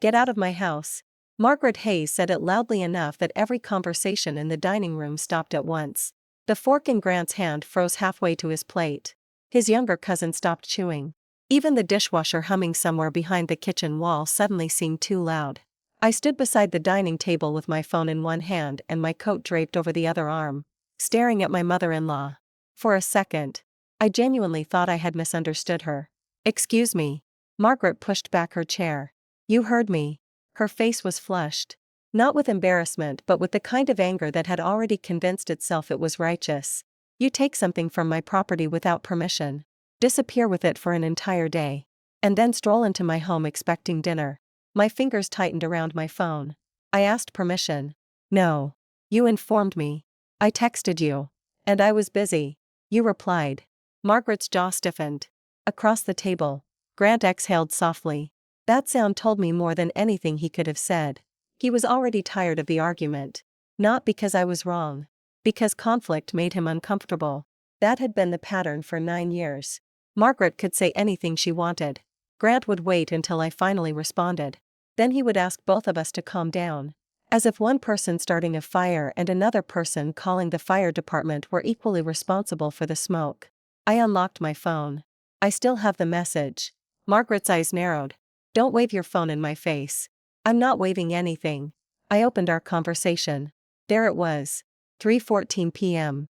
Get out of my house. Margaret Hayes said it loudly enough that every conversation in the dining room stopped at once. The fork in Grant's hand froze halfway to his plate. His younger cousin stopped chewing. Even the dishwasher humming somewhere behind the kitchen wall suddenly seemed too loud. I stood beside the dining table with my phone in one hand and my coat draped over the other arm, staring at my mother-in-law. For a second, I genuinely thought I had misunderstood her. Excuse me. Margaret pushed back her chair. You heard me. Her face was flushed. Not with embarrassment but with the kind of anger that had already convinced itself it was righteous. You take something from my property without permission, disappear with it for an entire day, and then stroll into my home expecting dinner. My fingers tightened around my phone. I asked permission. No. You informed me. I texted you. And I was busy. You replied. Margaret's jaw stiffened. Across the table, Grant exhaled softly. That sound told me more than anything he could have said. He was already tired of the argument. Not because I was wrong. Because conflict made him uncomfortable. That had been the pattern for 9 years. Margaret could say anything she wanted. Grant would wait until I finally responded. Then he would ask both of us to calm down. As if one person starting a fire and another person calling the fire department were equally responsible for the smoke. I unlocked my phone. I still have the message. Margaret's eyes narrowed. Don't wave your phone in my face. I'm not waving anything. I opened our conversation. There it was. 3:14 p.m.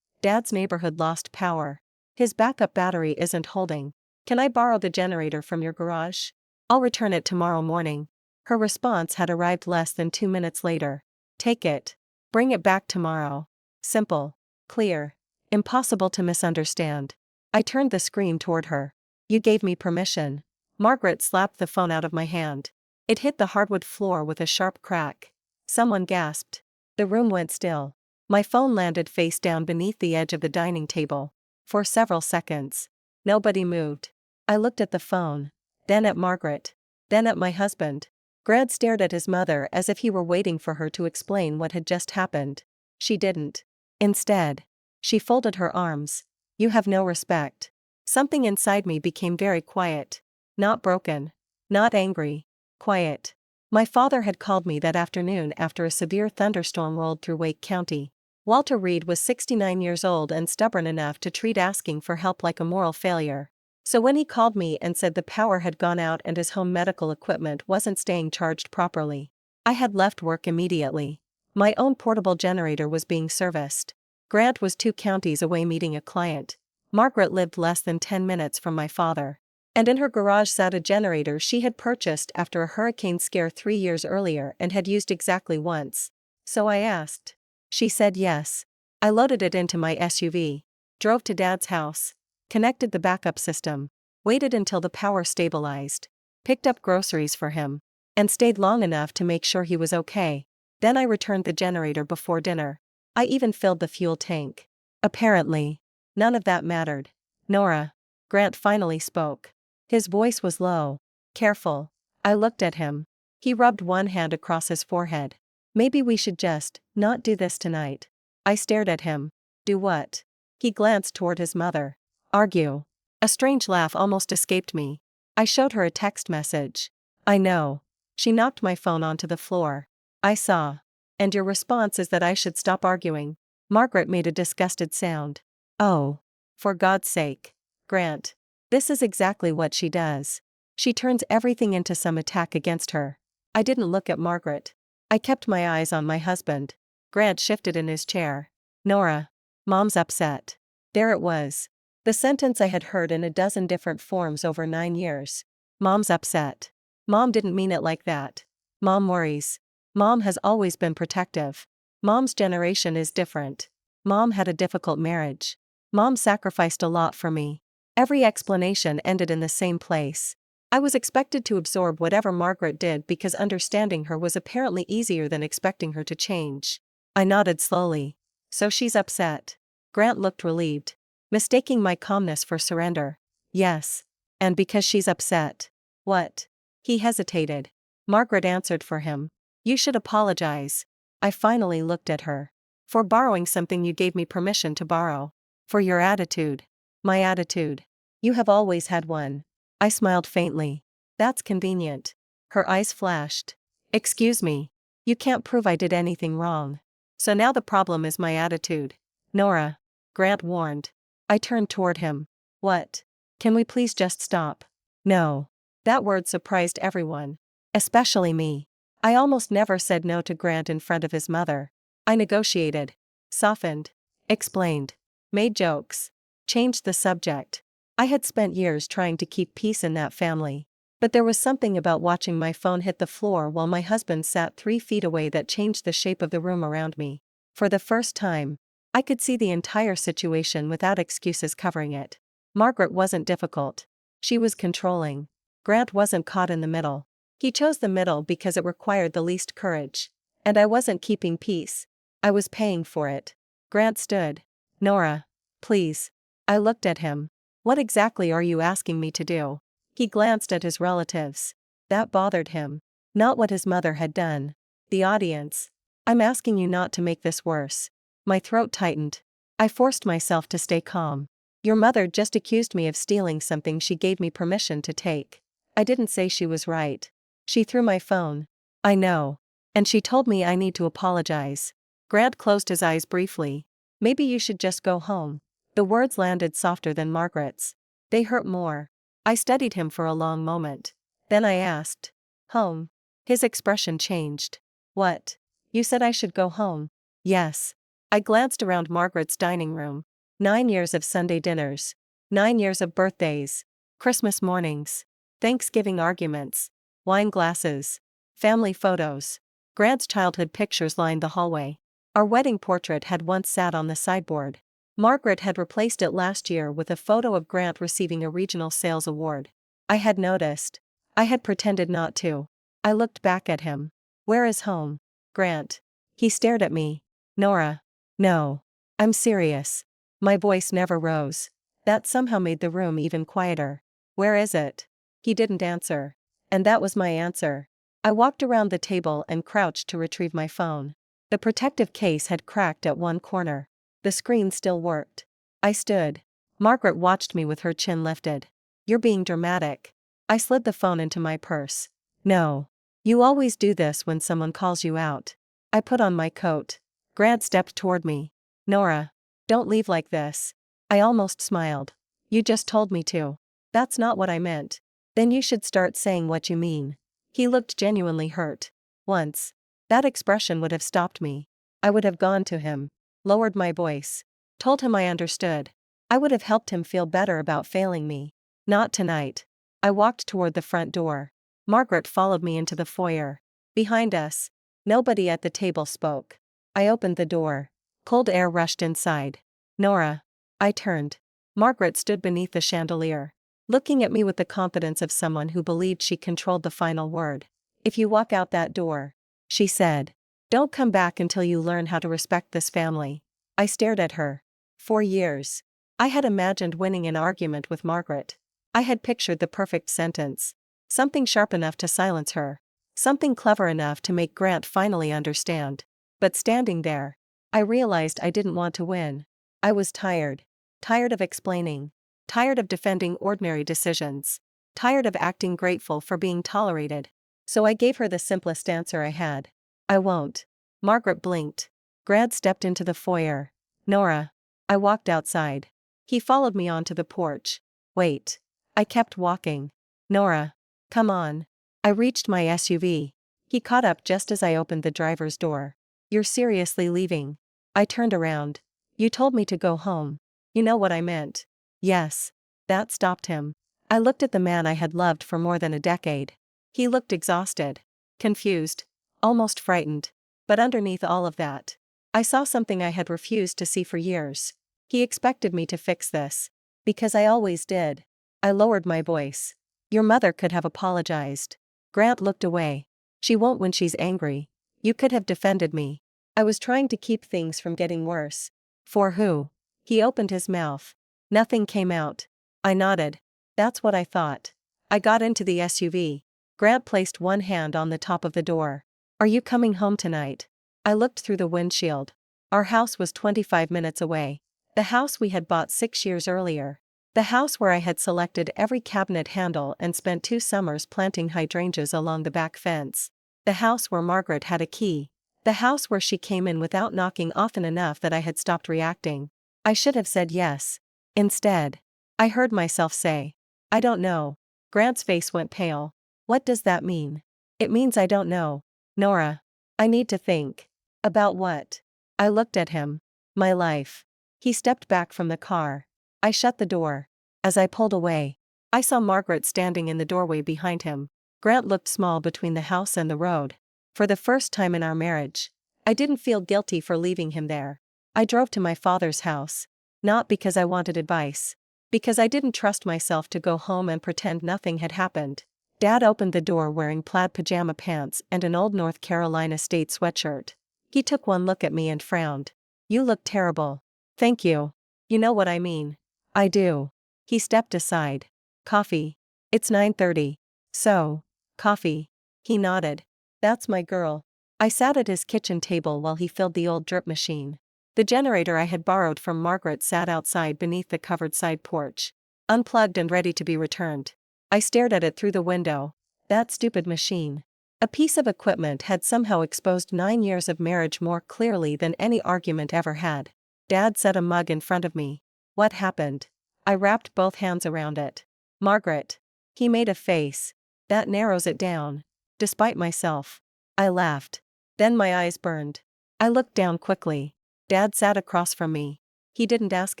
Dad's neighborhood lost power. His backup battery isn't holding. Can I borrow the generator from your garage? I'll return it tomorrow morning. Her response had arrived less than 2 minutes later. Take it. Bring it back tomorrow. Simple. Clear. Impossible to misunderstand. I turned the screen toward her. You gave me permission. Margaret slapped the phone out of my hand. It hit the hardwood floor with a sharp crack. Someone gasped. The room went still. My phone landed face down beneath the edge of the dining table. For several seconds, nobody moved. I looked at the phone, then at Margaret, then at my husband. Grant stared at his mother as if he were waiting for her to explain what had just happened. She didn't. Instead, she folded her arms. You have no respect. Something inside me became very quiet. Not broken. Not angry. Quiet. My father had called me that afternoon after a severe thunderstorm rolled through Wake County. Walter Reed was 69 years old and stubborn enough to treat asking for help like a moral failure. So when he called me and said the power had gone out and his home medical equipment wasn't staying charged properly, I had left work immediately. My own portable generator was being serviced. Grant was 2 counties away meeting a client. Margaret lived less than 10 minutes from my father. And in her garage sat a generator she had purchased after a hurricane scare 3 years earlier and had used exactly once. So I asked. She said yes. I loaded it into my SUV, drove to Dad's house, connected the backup system, waited until the power stabilized, picked up groceries for him, and stayed long enough to make sure he was okay. Then I returned the generator before dinner. I even filled the fuel tank. Apparently, none of that mattered. Nora. Grant finally spoke. His voice was low, careful. I looked at him. He rubbed one hand across his forehead. Maybe we should just not do this tonight. I stared at him. Do what? He glanced toward his mother. Argue. A strange laugh almost escaped me. I showed her a text message. I know. She knocked my phone onto the floor. I saw. And your response is that I should stop arguing. Margaret made a disgusted sound. Oh. For God's sake. Grant. This is exactly what she does. She turns everything into some attack against her. I didn't look at Margaret. I kept my eyes on my husband. Grant shifted in his chair. Nora. Mom's upset. There it was. The sentence I had heard in a dozen different forms over 9 years. Mom's upset. Mom didn't mean it like that. Mom worries. Mom has always been protective. Mom's generation is different. Mom had a difficult marriage. Mom sacrificed a lot for me. Every explanation ended in the same place. I was expected to absorb whatever Margaret did because understanding her was apparently easier than expecting her to change. I nodded slowly. So she's upset. Grant looked relieved, mistaking my calmness for surrender. Yes. And because she's upset. What? He hesitated. Margaret answered for him. You should apologize. I finally looked at her. For borrowing something you gave me permission to borrow. For your attitude. My attitude. You have always had one. I smiled faintly. That's convenient. Her eyes flashed. Excuse me. You can't prove I did anything wrong. So now the problem is my attitude. Nora. Grant warned. I turned toward him. What? Can we please just stop? No. That word surprised everyone. Especially me. I almost never said no to Grant in front of his mother. I negotiated. Softened. Explained. Made jokes. Changed the subject. I had spent years trying to keep peace in that family. But there was something about watching my phone hit the floor while my husband sat 3 feet away that changed the shape of the room around me. For the first time, I could see the entire situation without excuses covering it. Margaret wasn't difficult. She was controlling. Grant wasn't caught in the middle. He chose the middle because it required the least courage. And I wasn't keeping peace. I was paying for it. Grant stood. Nora. Please. I looked at him. What exactly are you asking me to do? He glanced at his relatives. That bothered him. Not what his mother had done. The audience. I'm asking you not to make this worse. My throat tightened. I forced myself to stay calm. Your mother just accused me of stealing something she gave me permission to take. I didn't say she was right. She threw my phone. I know. And she told me I need to apologize. Grant closed his eyes briefly. Maybe you should just go home. The words landed softer than Margaret's. They hurt more. I studied him for a long moment. Then I asked. Home. His expression changed. What? You said I should go home. Yes. I glanced around Margaret's dining room. 9 years of Sunday dinners. 9 years of birthdays. Christmas mornings. Thanksgiving arguments. Wine glasses. Family photos. Grant's childhood pictures lined the hallway. Our wedding portrait had once sat on the sideboard. Margaret had replaced it last year with a photo of Grant receiving a regional sales award. I had noticed. I had pretended not to. I looked back at him. Where is home? Grant. He stared at me. Nora. No. I'm serious. My voice never rose. That somehow made the room even quieter. Where is it? He didn't answer. And that was my answer. I walked around the table and crouched to retrieve my phone. The protective case had cracked at one corner. The screen still worked. I stood. Margaret watched me with her chin lifted. You're being dramatic. I slid the phone into my purse. No. You always do this when someone calls you out. I put on my coat. Grant stepped toward me. Nora. Don't leave like this. I almost smiled. You just told me to. That's not what I meant. Then you should start saying what you mean. He looked genuinely hurt. Once. That expression would have stopped me. I would have gone to him. Lowered my voice. Told him I understood. I would have helped him feel better about failing me. Not tonight. I walked toward the front door. Margaret followed me into the foyer. Behind us. Nobody at the table spoke. I opened the door. Cold air rushed inside. Nora. I turned. Margaret stood beneath the chandelier. Looking at me with the confidence of someone who believed she controlled the final word. If you walk out that door, she said, don't come back until you learn how to respect this family. I stared at her. 4 years. I had imagined winning an argument with Margaret. I had pictured the perfect sentence. Something sharp enough to silence her. Something clever enough to make Grant finally understand. But standing there, I realized I didn't want to win. I was tired. Tired of explaining. Tired of defending ordinary decisions. Tired of acting grateful for being tolerated. So I gave her the simplest answer I had. I won't. Margaret blinked. Grant stepped into the foyer. Nora. I walked outside. He followed me onto the porch. Wait. I kept walking. Nora. Come on. I reached my SUV. He caught up just as I opened the driver's door. You're seriously leaving? I turned around. You told me to go home. You know what I meant. Yes. That stopped him. I looked at the man I had loved for more than a decade. He looked exhausted. Confused. Almost frightened. But underneath all of that, I saw something I had refused to see for years. He expected me to fix this. Because I always did. I lowered my voice. Your mother could have apologized. Grant looked away. She won't when she's angry. You could have defended me. I was trying to keep things from getting worse. For who? He opened his mouth. Nothing came out. I nodded. That's what I thought. I got into the SUV. Grant placed one hand on the top of the door. Are you coming home tonight? I looked through the windshield. Our house was 25 minutes away. The house we had bought 6 years earlier. The house where I had selected every cabinet handle and spent 2 summers planting hydrangeas along the back fence. The house where Margaret had a key. The house where she came in without knocking often enough that I had stopped reacting. I should have said yes. Instead, I heard myself say, "I don't know." Grant's face went pale. "What does that mean?" "It means I don't know, Nora. I need to think." "About what?" I looked at him. "My life." He stepped back from the car. I shut the door. As I pulled away, I saw Margaret standing in the doorway behind him. Grant looked small between the house and the road. For the first time in our marriage, I didn't feel guilty for leaving him there. I drove to my father's house. Not because I wanted advice. Because I didn't trust myself to go home and pretend nothing had happened. Dad opened the door wearing plaid pajama pants and an old North Carolina State sweatshirt. He took one look at me and frowned. "You look terrible." "Thank you. You know what I mean." "I do." He stepped aside. "Coffee?" "It's 9:30. So, coffee." He nodded. "That's my girl." I sat at his kitchen table while he filled the old drip machine. The generator I had borrowed from Margaret sat outside beneath the covered side porch, unplugged and ready to be returned. I stared at it through the window. That stupid machine. A piece of equipment had somehow exposed 9 years of marriage more clearly than any argument ever had. Dad set a mug in front of me. "What happened?" I wrapped both hands around it. "Margaret." He made a face. "That narrows it down." Despite myself. I laughed. Then my eyes burned. I looked down quickly. Dad sat across from me. He didn't ask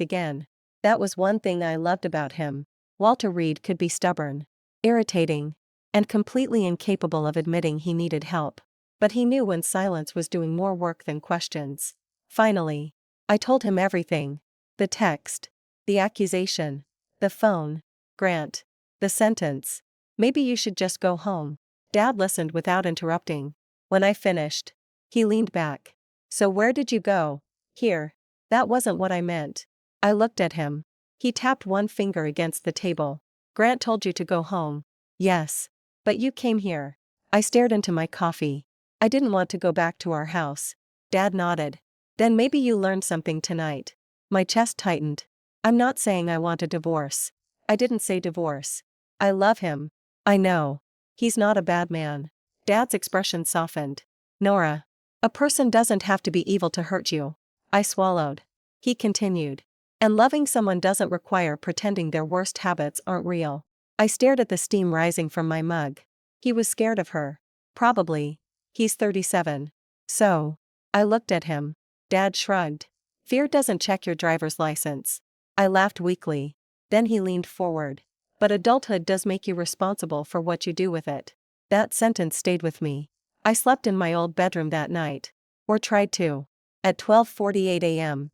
again. That was one thing I loved about him. Walter Reed could be stubborn, irritating, and completely incapable of admitting he needed help. But he knew when silence was doing more work than questions. Finally, I told him everything. The text. The accusation. The phone. Grant. The sentence. "Maybe you should just go home." Dad listened without interrupting. When I finished, he leaned back. "So where did you go?" "Here." "That wasn't what I meant." I looked at him. He tapped one finger against the table. "Grant told you to go home." "Yes. But you came here." I stared into my coffee. "I didn't want to go back to our house." Dad nodded. "Then maybe you learned something tonight." My chest tightened. "I'm not saying I want a divorce." I didn't say divorce. "I love him. I know. He's not a bad man." Dad's expression softened. "Nora. A person doesn't have to be evil to hurt you." I swallowed. He continued. "And loving someone doesn't require pretending their worst habits aren't real." I stared at the steam rising from my mug. He was scared of her. Probably. He's 37. So. I looked at him. Dad shrugged. "Fear doesn't check your driver's license." I laughed weakly. Then he leaned forward. "But adulthood does make you responsible for what you do with it." That sentence stayed with me. I slept in my old bedroom that night. Or tried to. At 12:48 a.m.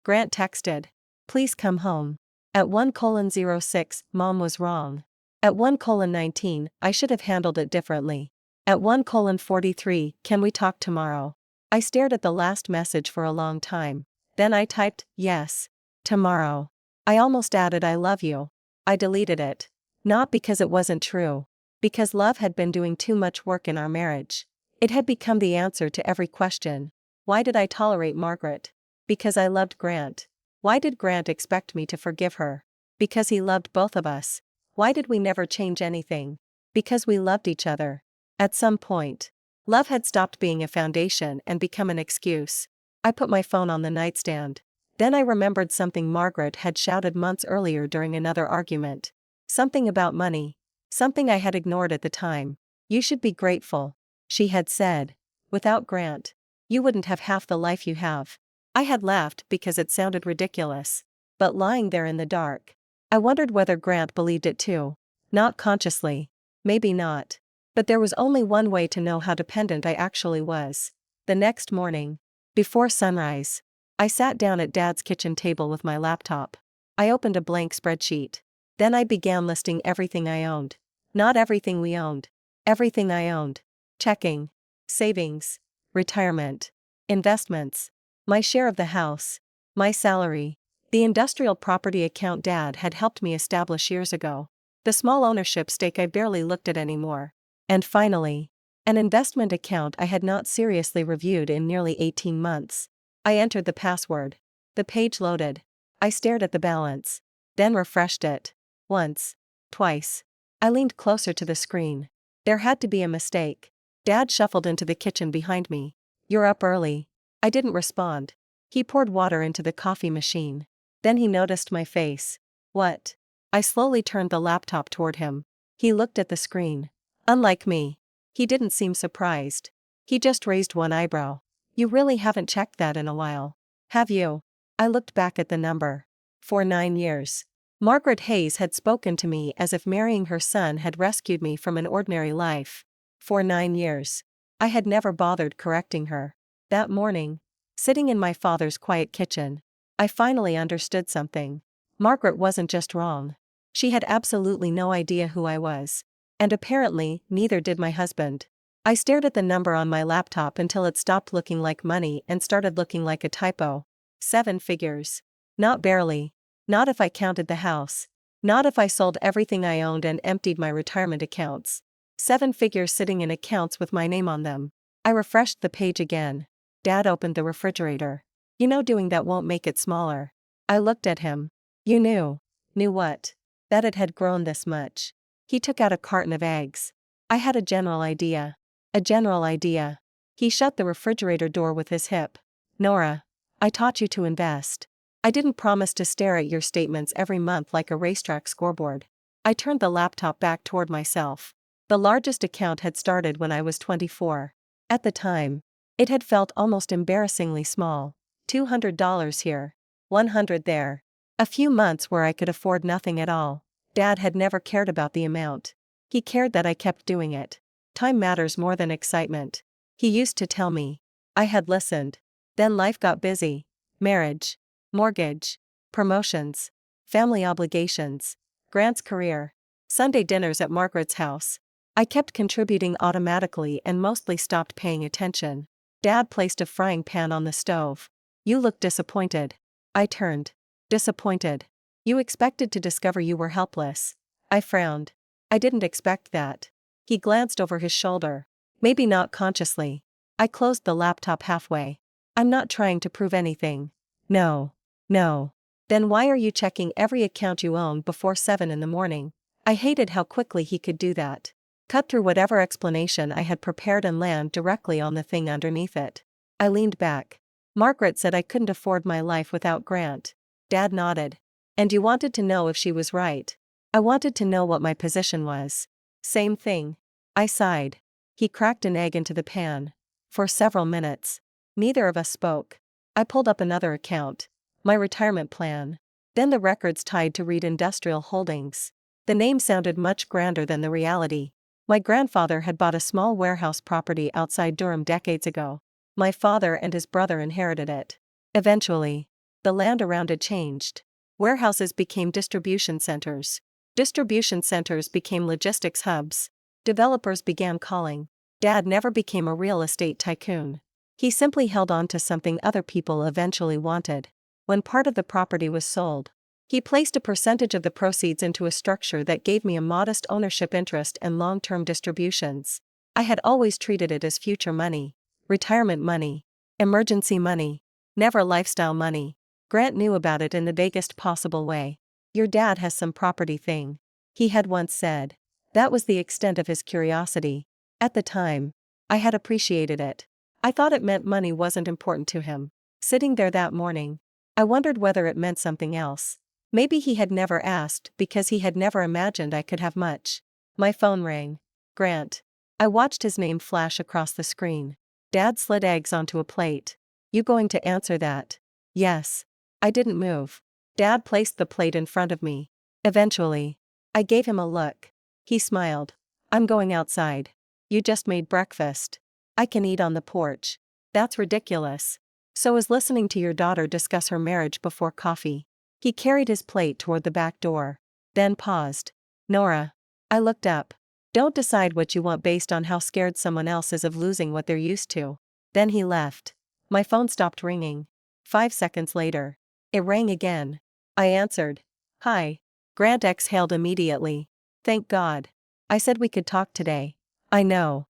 Grant texted. "Please come home." At 1:06, Mom was wrong. At 1:19, I should have handled it differently. At 1:43, "Can we talk tomorrow?" I stared at the last message for a long time. Then I typed, "Yes. Tomorrow." I almost added "I love you." I deleted it. Not because it wasn't true. Because love had been doing too much work in our marriage. It had become the answer to every question. Why did I tolerate Margaret? Because I loved Grant. Why did Grant expect me to forgive her? Because he loved both of us. Why did we never change anything? Because we loved each other. At some point, love had stopped being a foundation and become an excuse. I put my phone on the nightstand. Then I remembered something Margaret had shouted months earlier during another argument. Something about money. Something I had ignored at the time. "You should be grateful," she had said. "Without Grant, you wouldn't have half the life you have." I had laughed because it sounded ridiculous. But lying there in the dark, I wondered whether Grant believed it too. Not consciously. Maybe not. But there was only one way to know how dependent I actually was. The next morning, before sunrise, I sat down at Dad's kitchen table with my laptop. I opened a blank spreadsheet. Then I began listing everything I owned. Not everything we owned. Everything I owned. Checking. Savings. Retirement. Investments. My share of the house. My salary. The industrial property account Dad had helped me establish years ago. The small ownership stake I barely looked at anymore. And finally, an investment account I had not seriously reviewed in nearly 18 months. I entered the password. The page loaded. I stared at the balance. then refreshed it. Once. Twice. I leaned closer to the screen. There had to be a mistake. Dad shuffled into the kitchen behind me. "You're up early." I didn't respond. He poured water into the coffee machine. Then he noticed my face. "What?" I slowly turned the laptop toward him. He looked at the screen. Unlike me. He didn't seem surprised. He just raised one eyebrow. "You really haven't checked that in a while, have you?" I looked back at the number. For 9 years. Margaret Hayes had spoken to me as if marrying her son had rescued me from an ordinary life. For 9 years. I had never bothered correcting her. That morning, sitting in my father's quiet kitchen, I finally understood something. Margaret wasn't just wrong. She had absolutely no idea who I was. And apparently, neither did my husband. I stared at the number on my laptop until it stopped looking like money and started looking like a typo. 7 figures. Not barely. Not if I counted the house. Not if I sold everything I owned and emptied my retirement accounts. 7 figures sitting in accounts with my name on them. I refreshed the page again. Dad opened the refrigerator. "You know doing that won't make it smaller." I looked at him. "You knew." "Knew what?" "That it had grown this much." He took out a carton of eggs. "I had a general idea." "A general idea." He shut the refrigerator door with his hip. "Nora, I taught you to invest. I didn't promise to stare at your statements every month like a racetrack scoreboard." I turned the laptop back toward myself. The largest account had started when I was 24. At the time, it had felt almost embarrassingly small. $200 here. 100 there. A few months where I could afford nothing at all. Dad had never cared about the amount. He cared that I kept doing it. Time matters more than excitement. He used to tell me. I had listened. Then life got busy. Marriage. Mortgage. Promotions. Family obligations. Grant's career. Sunday dinners at Margaret's house. I kept contributing automatically and mostly stopped paying attention. Dad placed a frying pan on the stove. "You look disappointed." I turned. "Disappointed? You expected to discover you were helpless." I frowned. "I didn't expect that." He glanced over his shoulder. "Maybe not consciously." I closed the laptop halfway. "I'm not trying to prove anything." "No. No." "Then why are you checking every account you own before 7 in the morning?" I hated how quickly he could do that. Cut through whatever explanation I had prepared and land directly on the thing underneath it. I leaned back. "Margaret said I couldn't afford my life without Grant." Dad nodded. "And you wanted to know if she was right?" "I wanted to know what my position was." "Same thing." I sighed. He cracked an egg into the pan. For several minutes. Neither of us spoke. I pulled up another account. My retirement plan. Then the records tied to Reed Industrial Holdings. The name sounded much grander than the reality. My grandfather had bought a small warehouse property outside Durham decades ago. My father and his brother inherited it. Eventually, the land around it changed. Warehouses became distribution centers. Distribution centers became logistics hubs. Developers began calling. Dad never became a real estate tycoon. He simply held on to something other people eventually wanted. When part of the property was sold, he placed a percentage of the proceeds into a structure that gave me a modest ownership interest and long-term distributions. I had always treated it as future money. Retirement money. Emergency money. Never lifestyle money. Grant knew about it in the vaguest possible way. "Your dad has some property thing," he had once said. That was the extent of his curiosity. At the time, I had appreciated it. I thought it meant money wasn't important to him. Sitting there that morning, I wondered whether it meant something else. Maybe he had never asked because he had never imagined I could have much. My phone rang. Grant. I watched his name flash across the screen. Dad slid eggs onto a plate. "You going to answer that?" "Yes." I didn't move. Dad placed the plate in front of me. Eventually, I gave him a look. He smiled. "I'm going outside." "You just made breakfast." "I can eat on the porch." "That's ridiculous. So is listening to your daughter discuss her marriage before coffee." He carried his plate toward the back door. Then paused. "Nora." I looked up. "Don't decide what you want based on how scared someone else is of losing what they're used to." Then he left. My phone stopped ringing. 5 seconds later, it rang again. I answered. "Hi." Grant exhaled immediately. "Thank God. I said we could talk today." "I know.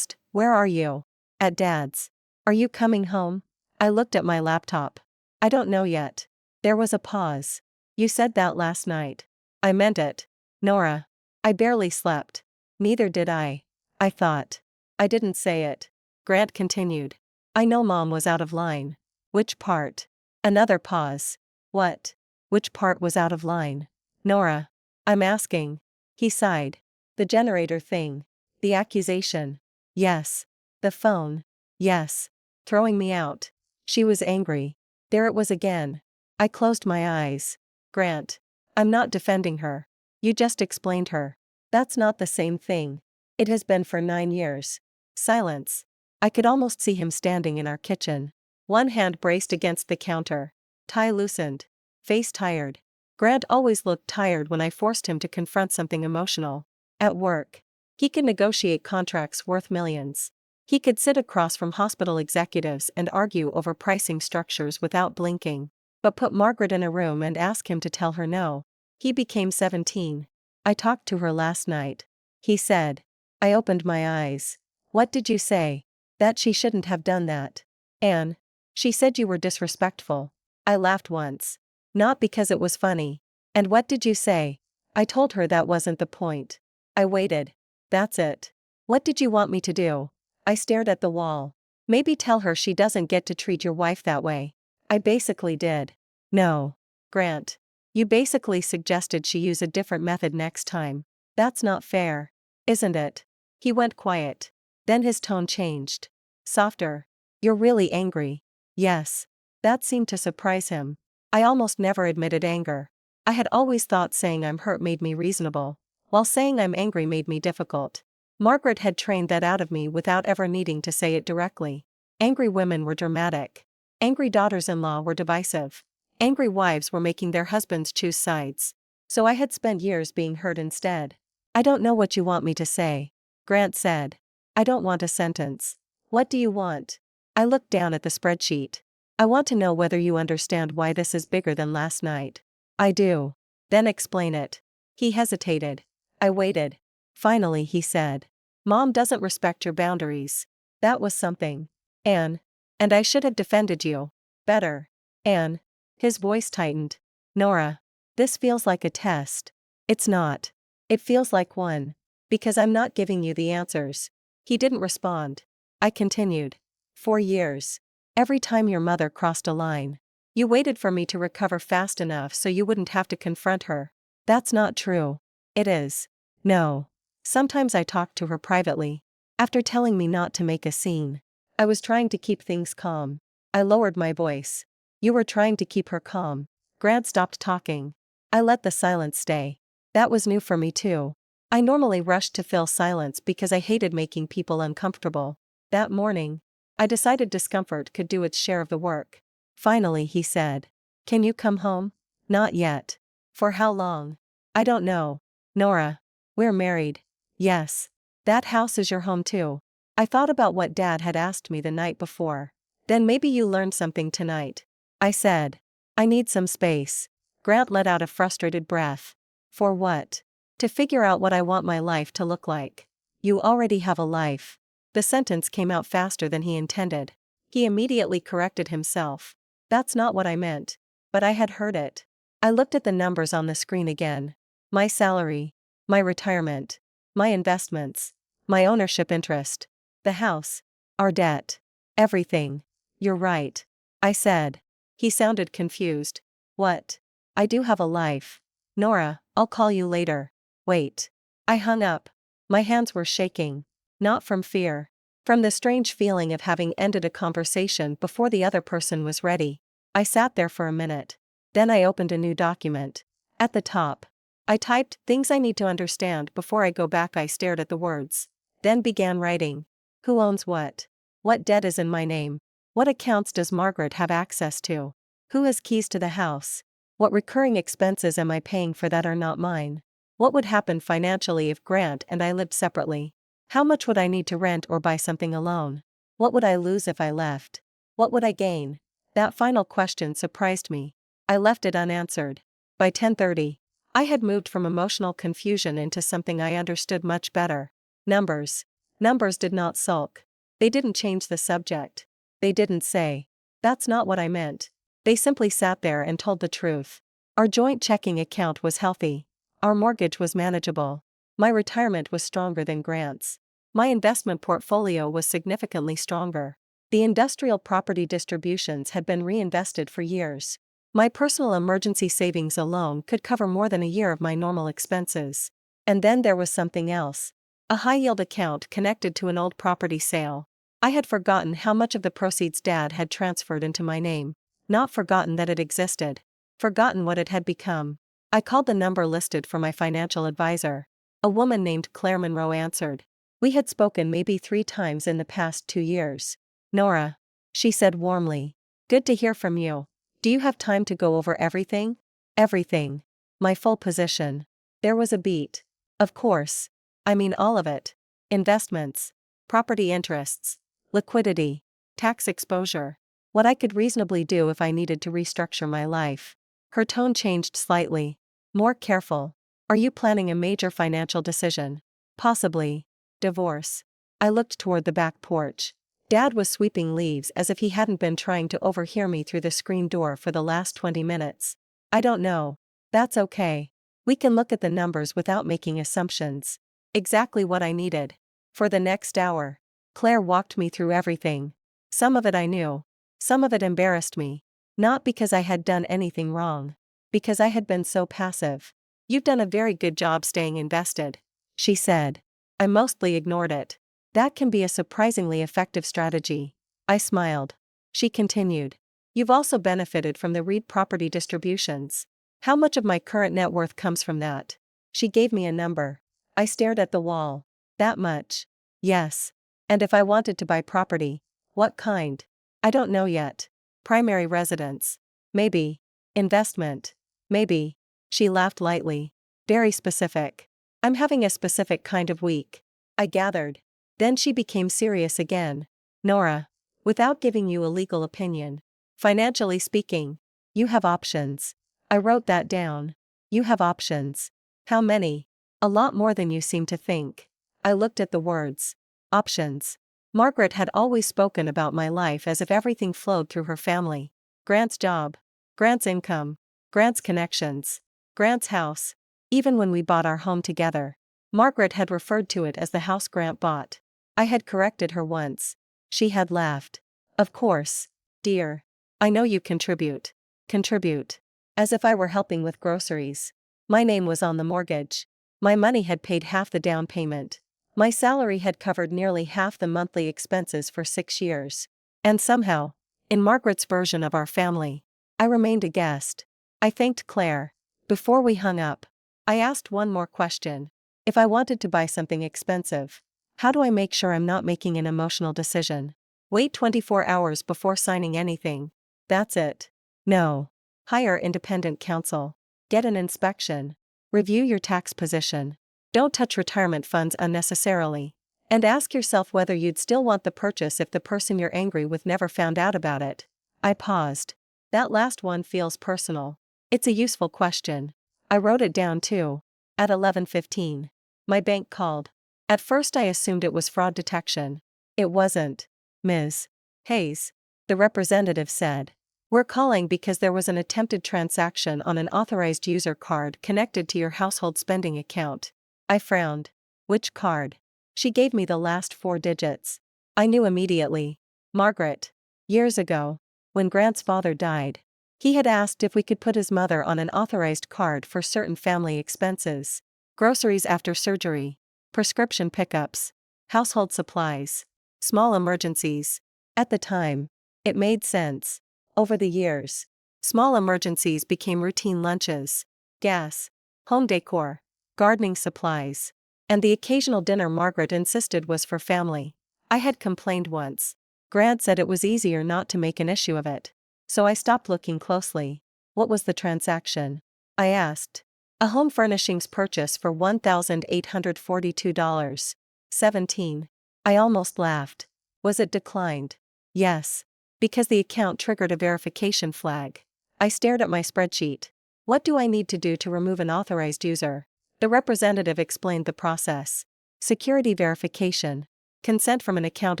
Where are you?" "At Dad's." "Are you coming home?" I looked at my laptop. "I don't know yet." There was a pause. You said that last night. I meant it. Nora. I barely slept. Neither did I. I thought. I didn't say it. Grant continued. I know Mom was out of line. Which part? Another pause. What? Which part was out of line? Nora. I'm asking. He sighed. The generator thing. The accusation. Yes. The phone. Yes. Throwing me out. She was angry. There it was again. I closed my eyes. Grant. I'm not defending her. You just explained her. That's not the same thing. It has been for 9 years. Silence. I could almost see him standing in our kitchen. One hand braced against the counter. Tie loosened. Face tired. Grant always looked tired when I forced him to confront something emotional. At work. He could negotiate contracts worth millions. He could sit across from hospital executives and argue over pricing structures without blinking. But put Margaret in a room and ask him to tell her no. He became 17. I talked to her last night. He said. I opened my eyes. What did you say? That she shouldn't have done that. Anne. She said you were disrespectful. I laughed once. Not because it was funny. And what did you say? I told her that wasn't the point. I waited. That's it. What did you want me to do? I stared at the wall. Maybe tell her she doesn't get to treat your wife that way. I basically did. No. Grant. You basically suggested she use a different method next time. That's not fair. Isn't it? He went quiet. Then his tone changed. Softer. You're really angry. Yes. That seemed to surprise him. I almost never admitted anger. I had always thought saying I'm hurt made me reasonable, while saying I'm angry made me difficult. Margaret had trained that out of me without ever needing to say it directly. Angry women were dramatic. Angry daughters-in-law were divisive. Angry wives were making their husbands choose sides. So I had spent years being hurt instead. I don't know what you want me to say. Grant said. I don't want a sentence. What do you want? I looked down at the spreadsheet. I want to know whether you understand why this is bigger than last night. I do. Then explain it. He hesitated. I waited. Finally he said. Mom doesn't respect your boundaries. That was something. Anne. And I should have defended you. Better. Anne. His voice tightened. Nora. This feels like a test. It's not. It feels like one. Because I'm not giving you the answers. He didn't respond. I continued. 4 years. Every time your mother crossed a line. You waited for me to recover fast enough so you wouldn't have to confront her. That's not true. It is. No. Sometimes I talked to her privately. After telling me not to make a scene. I was trying to keep things calm. I lowered my voice. You were trying to keep her calm. Grant stopped talking. I let the silence stay. That was new for me too. I normally rushed to fill silence because I hated making people uncomfortable. That morning, I decided discomfort could do its share of the work. Finally he said. Can you come home? Not yet. For how long? I don't know. Nora. We're married. Yes. That house is your home too. I thought about what Dad had asked me the night before. Then maybe you learned something tonight. I said. I need some space. Grant let out a frustrated breath. For what? To figure out what I want my life to look like. You already have a life. The sentence came out faster than he intended. He immediately corrected himself. That's not what I meant. But I had heard it. I looked at the numbers on the screen again. My salary. My retirement. My investments. My ownership interest. The house. Our debt. Everything. You're right. I said. He sounded confused. What? I do have a life. Nora, I'll call you later. Wait. I hung up. My hands were shaking. Not from fear. From the strange feeling of having ended a conversation before the other person was ready. I sat there for a minute. Then I opened a new document. At the top, I typed things I need to understand before I go back. I stared at the words. Then began writing. Who owns what? What debt is in my name? What accounts does Margaret have access to? Who has keys to the house? What recurring expenses am I paying for that are not mine? What would happen financially if Grant and I lived separately? How much would I need to rent or buy something alone? What would I lose if I left? What would I gain? That final question surprised me. I left it unanswered. By 10:30, I had moved from emotional confusion into something I understood much better. Numbers. Numbers did not sulk. They didn't change the subject. They didn't say, that's not what I meant. They simply sat there and told the truth. Our joint checking account was healthy. Our mortgage was manageable. My retirement was stronger than Grant's. My investment portfolio was significantly stronger. The industrial property distributions had been reinvested for years. My personal emergency savings alone could cover more than a year of my normal expenses. And then there was something else. A high-yield account connected to an old property sale. I had forgotten how much of the proceeds Dad had transferred into my name. Not forgotten that it existed. Forgotten what it had become. I called the number listed for my financial advisor. A woman named Claire Monroe answered. We had spoken maybe 3 times in the past 2 years. Nora, she said warmly. Good to hear from you. Do you have time to go over everything? Everything. My full position. There was a beat. Of course. I mean all of it. Investments. Property interests. Liquidity. Tax exposure. What I could reasonably do if I needed to restructure my life. Her tone changed slightly. More careful. Are you planning a major financial decision? Possibly. Divorce. I looked toward the back porch. Dad was sweeping leaves as if he hadn't been trying to overhear me through the screen door for the last 20 minutes. I don't know. That's okay. We can look at the numbers without making assumptions. Exactly what I needed. For the next hour. Claire walked me through everything. Some of it I knew. Some of it embarrassed me. Not because I had done anything wrong. Because I had been so passive. You've done a very good job staying invested, she said. I mostly ignored it. That can be a surprisingly effective strategy. I smiled. She continued. You've also benefited from the REIT property distributions. How much of my current net worth comes from that? She gave me a number. I stared at the wall. That much. Yes. And if I wanted to buy property, what kind? I don't know yet. Primary residence. Maybe. Investment. Maybe. She laughed lightly. Very specific. I'm having a specific kind of week. I gathered. Then she became serious again. Nora. Without giving you a legal opinion. Financially speaking. You have options. I wrote that down. You have options. How many? A lot more than you seem to think. I looked at the words. Options. Margaret had always spoken about my life as if everything flowed through her family. Grant's job. Grant's income. Grant's connections. Grant's house. Even when we bought our home together. Margaret had referred to it as the house Grant bought. I had corrected her once. She had laughed. Of course, dear. I know you contribute. Contribute. As if I were helping with groceries. My name was on the mortgage. My money had paid half the down payment. My salary had covered nearly half the monthly expenses for 6 years. And somehow, in Margaret's version of our family, I remained a guest. I thanked Claire. Before we hung up, I asked one more question. If I wanted to buy something expensive, how do I make sure I'm not making an emotional decision? Wait 24 hours before signing anything. That's it. No. Hire independent counsel. Get an inspection. Review your tax position. Don't touch retirement funds unnecessarily. And ask yourself whether you'd still want the purchase if the person you're angry with never found out about it. I paused. That last one feels personal. It's a useful question. I wrote it down too. At 11:15. My bank called. At first I assumed it was fraud detection. It wasn't. Ms. Hayes. The representative said. We're calling because there was an attempted transaction on an authorized user card connected to your household spending account. I frowned. Which card? She gave me the last 4 digits. I knew immediately. Margaret. Years ago, when Grant's father died, he had asked if we could put his mother on an authorized card for certain family expenses. Groceries after surgery. Prescription pickups. Household supplies. Small emergencies. At the time, it made sense. Over the years, small emergencies became routine lunches, gas, home decor, gardening supplies, and the occasional dinner Margaret insisted was for family. I had complained once. Grant said it was easier not to make an issue of it. So I stopped looking closely. What was the transaction? I asked. A home furnishings purchase for $1,842.17. I almost laughed. Was it declined? Yes. Because the account triggered a verification flag. I stared at my spreadsheet. What do I need to do to remove an authorized user? The representative explained the process. Security verification. Consent from an account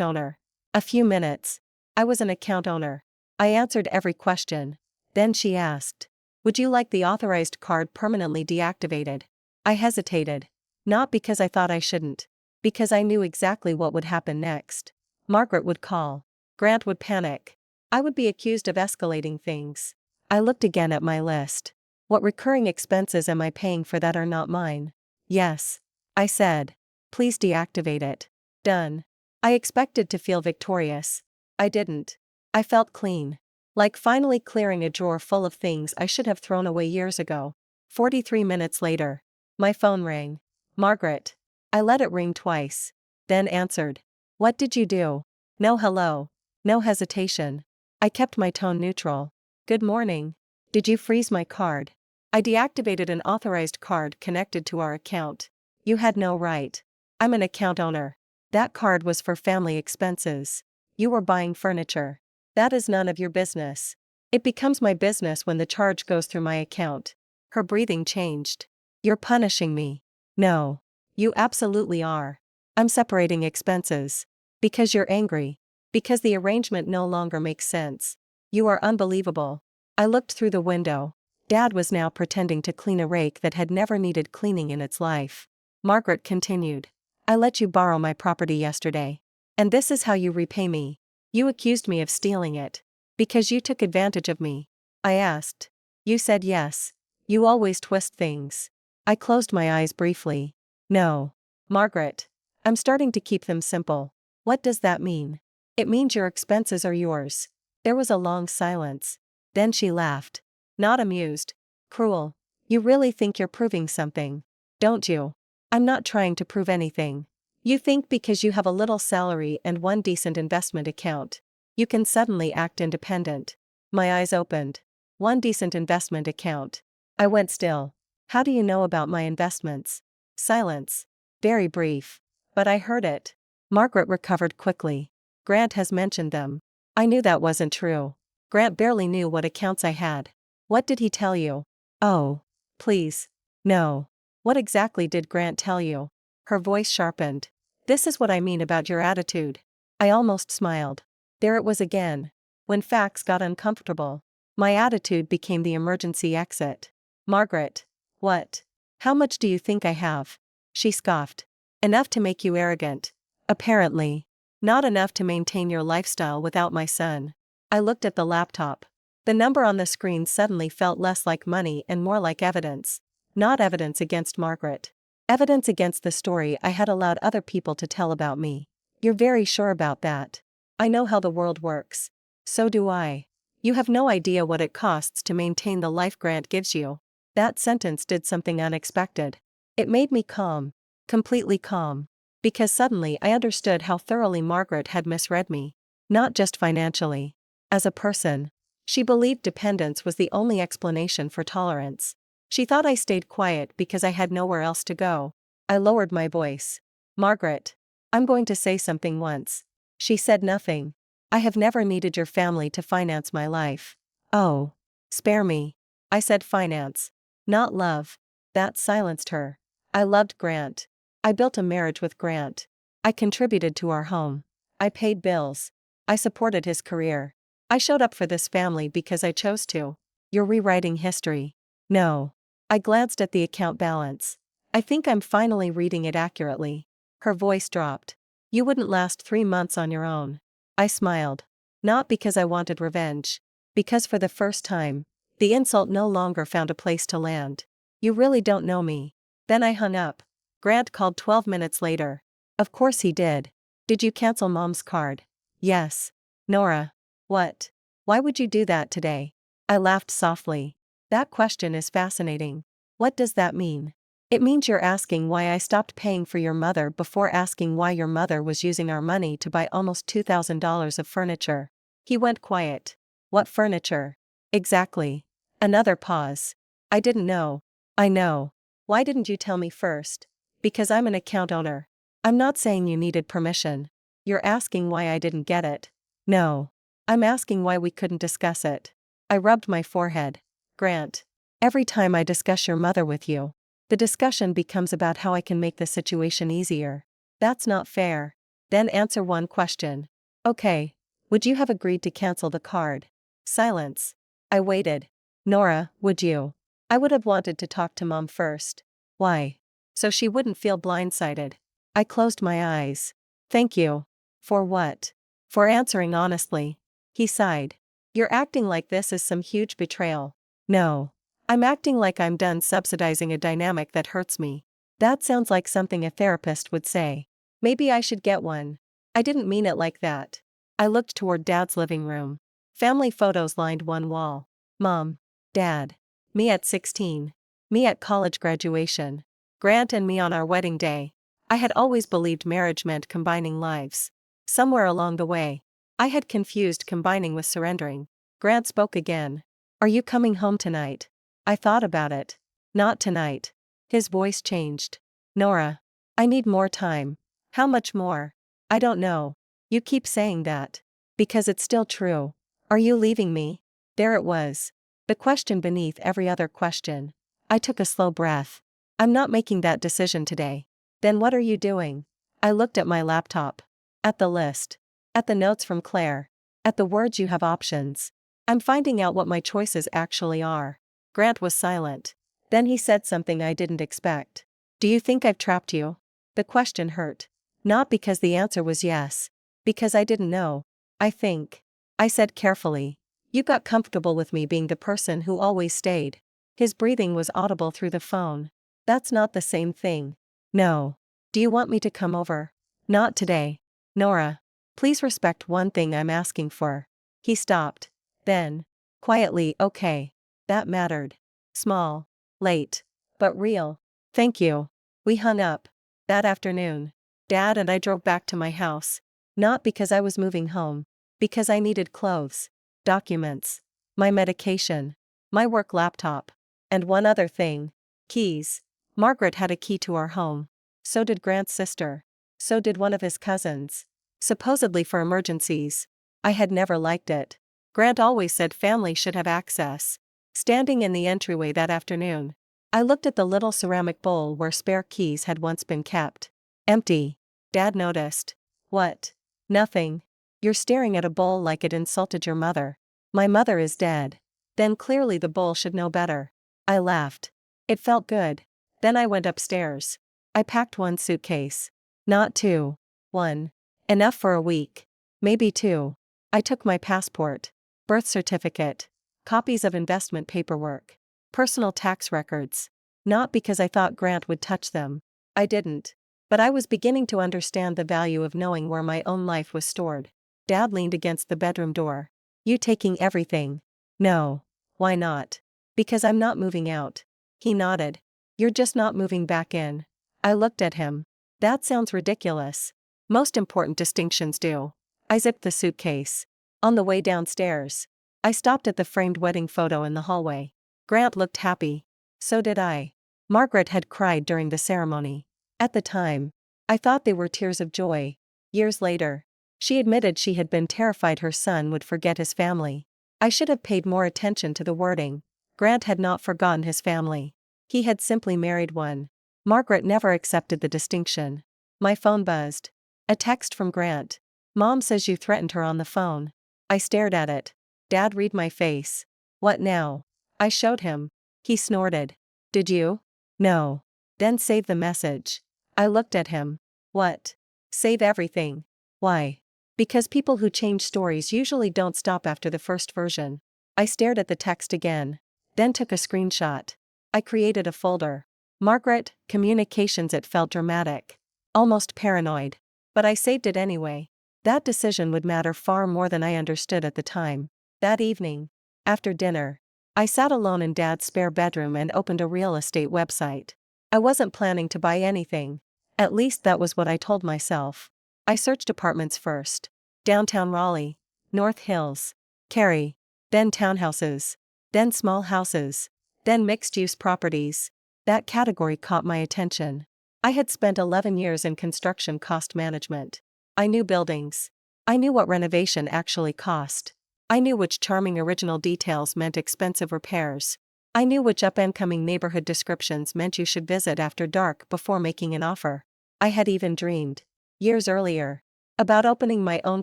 owner. A few minutes. I was an account owner. I answered every question. Then she asked. Would you like the authorized card permanently deactivated? I hesitated. Not because I thought I shouldn't. Because I knew exactly what would happen next. Margaret would call. Grant would panic. I would be accused of escalating things. I looked again at my list. What recurring expenses am I paying for that are not mine? Yes. I said. Please deactivate it. Done. I expected to feel victorious. I didn't. I felt clean. Like finally clearing a drawer full of things I should have thrown away years ago. 43 minutes later. My phone rang. Margaret. I let it ring twice. Then answered. What did you do? No hello. No hesitation. I kept my tone neutral. Good morning. Did you freeze my card? I deactivated an authorized card connected to our account. You had no right. I'm an account owner. That card was for family expenses. You were buying furniture. That is none of your business. It becomes my business when the charge goes through my account. Her breathing changed. You're punishing me. No. You absolutely are. I'm separating expenses. Because you're angry. Because the arrangement no longer makes sense. You are unbelievable. I looked through the window. Dad was now pretending to clean a rake that had never needed cleaning in its life. Margaret continued. I let you borrow my property yesterday. And this is how you repay me. You accused me of stealing it. Because you took advantage of me. I asked. You said yes. You always twist things. I closed my eyes briefly. No. Margaret. I'm starting to keep them simple. What does that mean? It means your expenses are yours. There was a long silence. Then she laughed. Not amused. Cruel. You really think you're proving something, don't you? I'm not trying to prove anything. You think because you have a little salary and one decent investment account, you can suddenly act independent. My eyes opened. One decent investment account. I went still. How do you know about my investments? Silence. Very brief. But I heard it. Margaret recovered quickly. Grant has mentioned them. I knew that wasn't true. Grant barely knew what accounts I had. What did he tell you? Oh. Please. No. What exactly did Grant tell you? Her voice sharpened. This is what I mean about your attitude. I almost smiled. There it was again. When facts got uncomfortable, my attitude became the emergency exit. Margaret. What? How much do you think I have? She scoffed. Enough to make you arrogant. Apparently. Not enough to maintain your lifestyle without my son. I looked at the laptop. The number on the screen suddenly felt less like money and more like evidence. Not evidence against Margaret. Evidence against the story I had allowed other people to tell about me. You're very sure about that. I know how the world works. So do I. You have no idea what it costs to maintain the life Grant gives you. That sentence did something unexpected. It made me calm. Completely calm. Because suddenly I understood how thoroughly Margaret had misread me. Not just financially. As a person. She believed dependence was the only explanation for tolerance. She thought I stayed quiet because I had nowhere else to go. I lowered my voice. Margaret. I'm going to say something once. She said nothing. I have never needed your family to finance my life. Oh. Spare me. I said finance. Not love. That silenced her. I loved Grant. I built a marriage with Grant. I contributed to our home. I paid bills. I supported his career. I showed up for this family because I chose to. You're rewriting history. No. I glanced at the account balance. I think I'm finally reading it accurately. Her voice dropped. You wouldn't last 3 months on your own. I smiled. Not because I wanted revenge. Because for the first time, the insult no longer found a place to land. You really don't know me. Then I hung up. Grant called 12 minutes later. Of course he did. Did you cancel Mom's card? Yes. Nora. What? Why would you do that today? I laughed softly. That question is fascinating. What does that mean? It means you're asking why I stopped paying for your mother before asking why your mother was using our money to buy almost $2,000 of furniture. He went quiet. What furniture? Exactly. Another pause. I didn't know. I know. Why didn't you tell me first? Because I'm an account owner. I'm not saying you needed permission. You're asking why I didn't get it. No. I'm asking why we couldn't discuss it. I rubbed my forehead. Grant. Every time I discuss your mother with you, the discussion becomes about how I can make the situation easier. That's not fair. Then answer one question. Okay. Would you have agreed to cancel the card? Silence. I waited. Nora, would you? I would have wanted to talk to Mom first. Why? So she wouldn't feel blindsided. I closed my eyes. Thank you. For what? For answering honestly. He sighed. You're acting like this is some huge betrayal. No. I'm acting like I'm done subsidizing a dynamic that hurts me. That sounds like something a therapist would say. Maybe I should get one. I didn't mean it like that. I looked toward Dad's living room. Family photos lined one wall. Mom. Dad. Me at 16. Me at college graduation. Grant and me on our wedding day. I had always believed marriage meant combining lives. Somewhere along the way, I had confused combining with surrendering. Grant spoke again. Are you coming home tonight? I thought about it. Not tonight. His voice changed. Nora. I need more time. How much more? I don't know. You keep saying that. Because it's still true. Are you leaving me? There it was. The question beneath every other question. I took a slow breath. I'm not making that decision today. Then what are you doing? I looked at my laptop. At the list. At the notes from Claire. At the words you have options. I'm finding out what my choices actually are. Grant was silent. Then he said something I didn't expect. Do you think I've trapped you? The question hurt. Not because the answer was yes. Because I didn't know. I think. I said carefully. You got comfortable with me being the person who always stayed. His breathing was audible through the phone. That's not the same thing. No. Do you want me to come over? Not today. Nora. Please respect one thing I'm asking for. He stopped. Then. Quietly, okay. That mattered. Small. Late. But real. Thank you. We hung up. That afternoon. Dad and I drove back to my house. Not because I was moving home. Because I needed clothes. Documents. My medication. My work laptop. And one other thing. Keys. Margaret had a key to our home. So did Grant's sister. So did one of his cousins. Supposedly for emergencies. I had never liked it. Grant always said family should have access. Standing in the entryway that afternoon, I looked at the little ceramic bowl where spare keys had once been kept. Empty. Dad noticed. What? Nothing. You're staring at a bowl like it insulted your mother. My mother is dead. Then clearly the bowl should know better. I laughed. It felt good. Then I went upstairs. I packed one suitcase. Not two. One. Enough for a week. Maybe two. I took my passport. Birth certificate. Copies of investment paperwork. Personal tax records. Not because I thought Grant would touch them. I didn't. But I was beginning to understand the value of knowing where my own life was stored. Dad leaned against the bedroom door. You taking everything? No. Why not? Because I'm not moving out. He nodded. You're just not moving back in. I looked at him. That sounds ridiculous. Most important distinctions do. I zipped the suitcase. On the way downstairs, I stopped at the framed wedding photo in the hallway. Grant looked happy. So did I. Margaret had cried during the ceremony. At the time, I thought they were tears of joy. Years later, she admitted she had been terrified her son would forget his family. I should have paid more attention to the wording. Grant had not forgotten his family. He had simply married one. Margaret never accepted the distinction. My phone buzzed. A text from Grant. Mom says you threatened her on the phone. I stared at it. Dad read my face. What now? I showed him. He snorted. Did you? No. Then save the message. I looked at him. What? Save everything. Why? Because people who change stories usually don't stop after the first version. I stared at the text again. Then took a screenshot. I created a folder. Margaret, communications. It felt dramatic. Almost paranoid. But I saved it anyway. That decision would matter far more than I understood at the time. That evening, after dinner, I sat alone in Dad's spare bedroom and opened a real estate website. I wasn't planning to buy anything. At least that was what I told myself. I searched apartments first. Downtown Raleigh, North Hills, Cary, then townhouses, then small houses, then mixed-use properties. That category caught my attention. I had spent 11 years in construction cost management. I knew buildings. I knew what renovation actually cost. I knew which charming original details meant expensive repairs. I knew which up-and-coming neighborhood descriptions meant you should visit after dark before making an offer. I had even dreamed, years earlier, about opening my own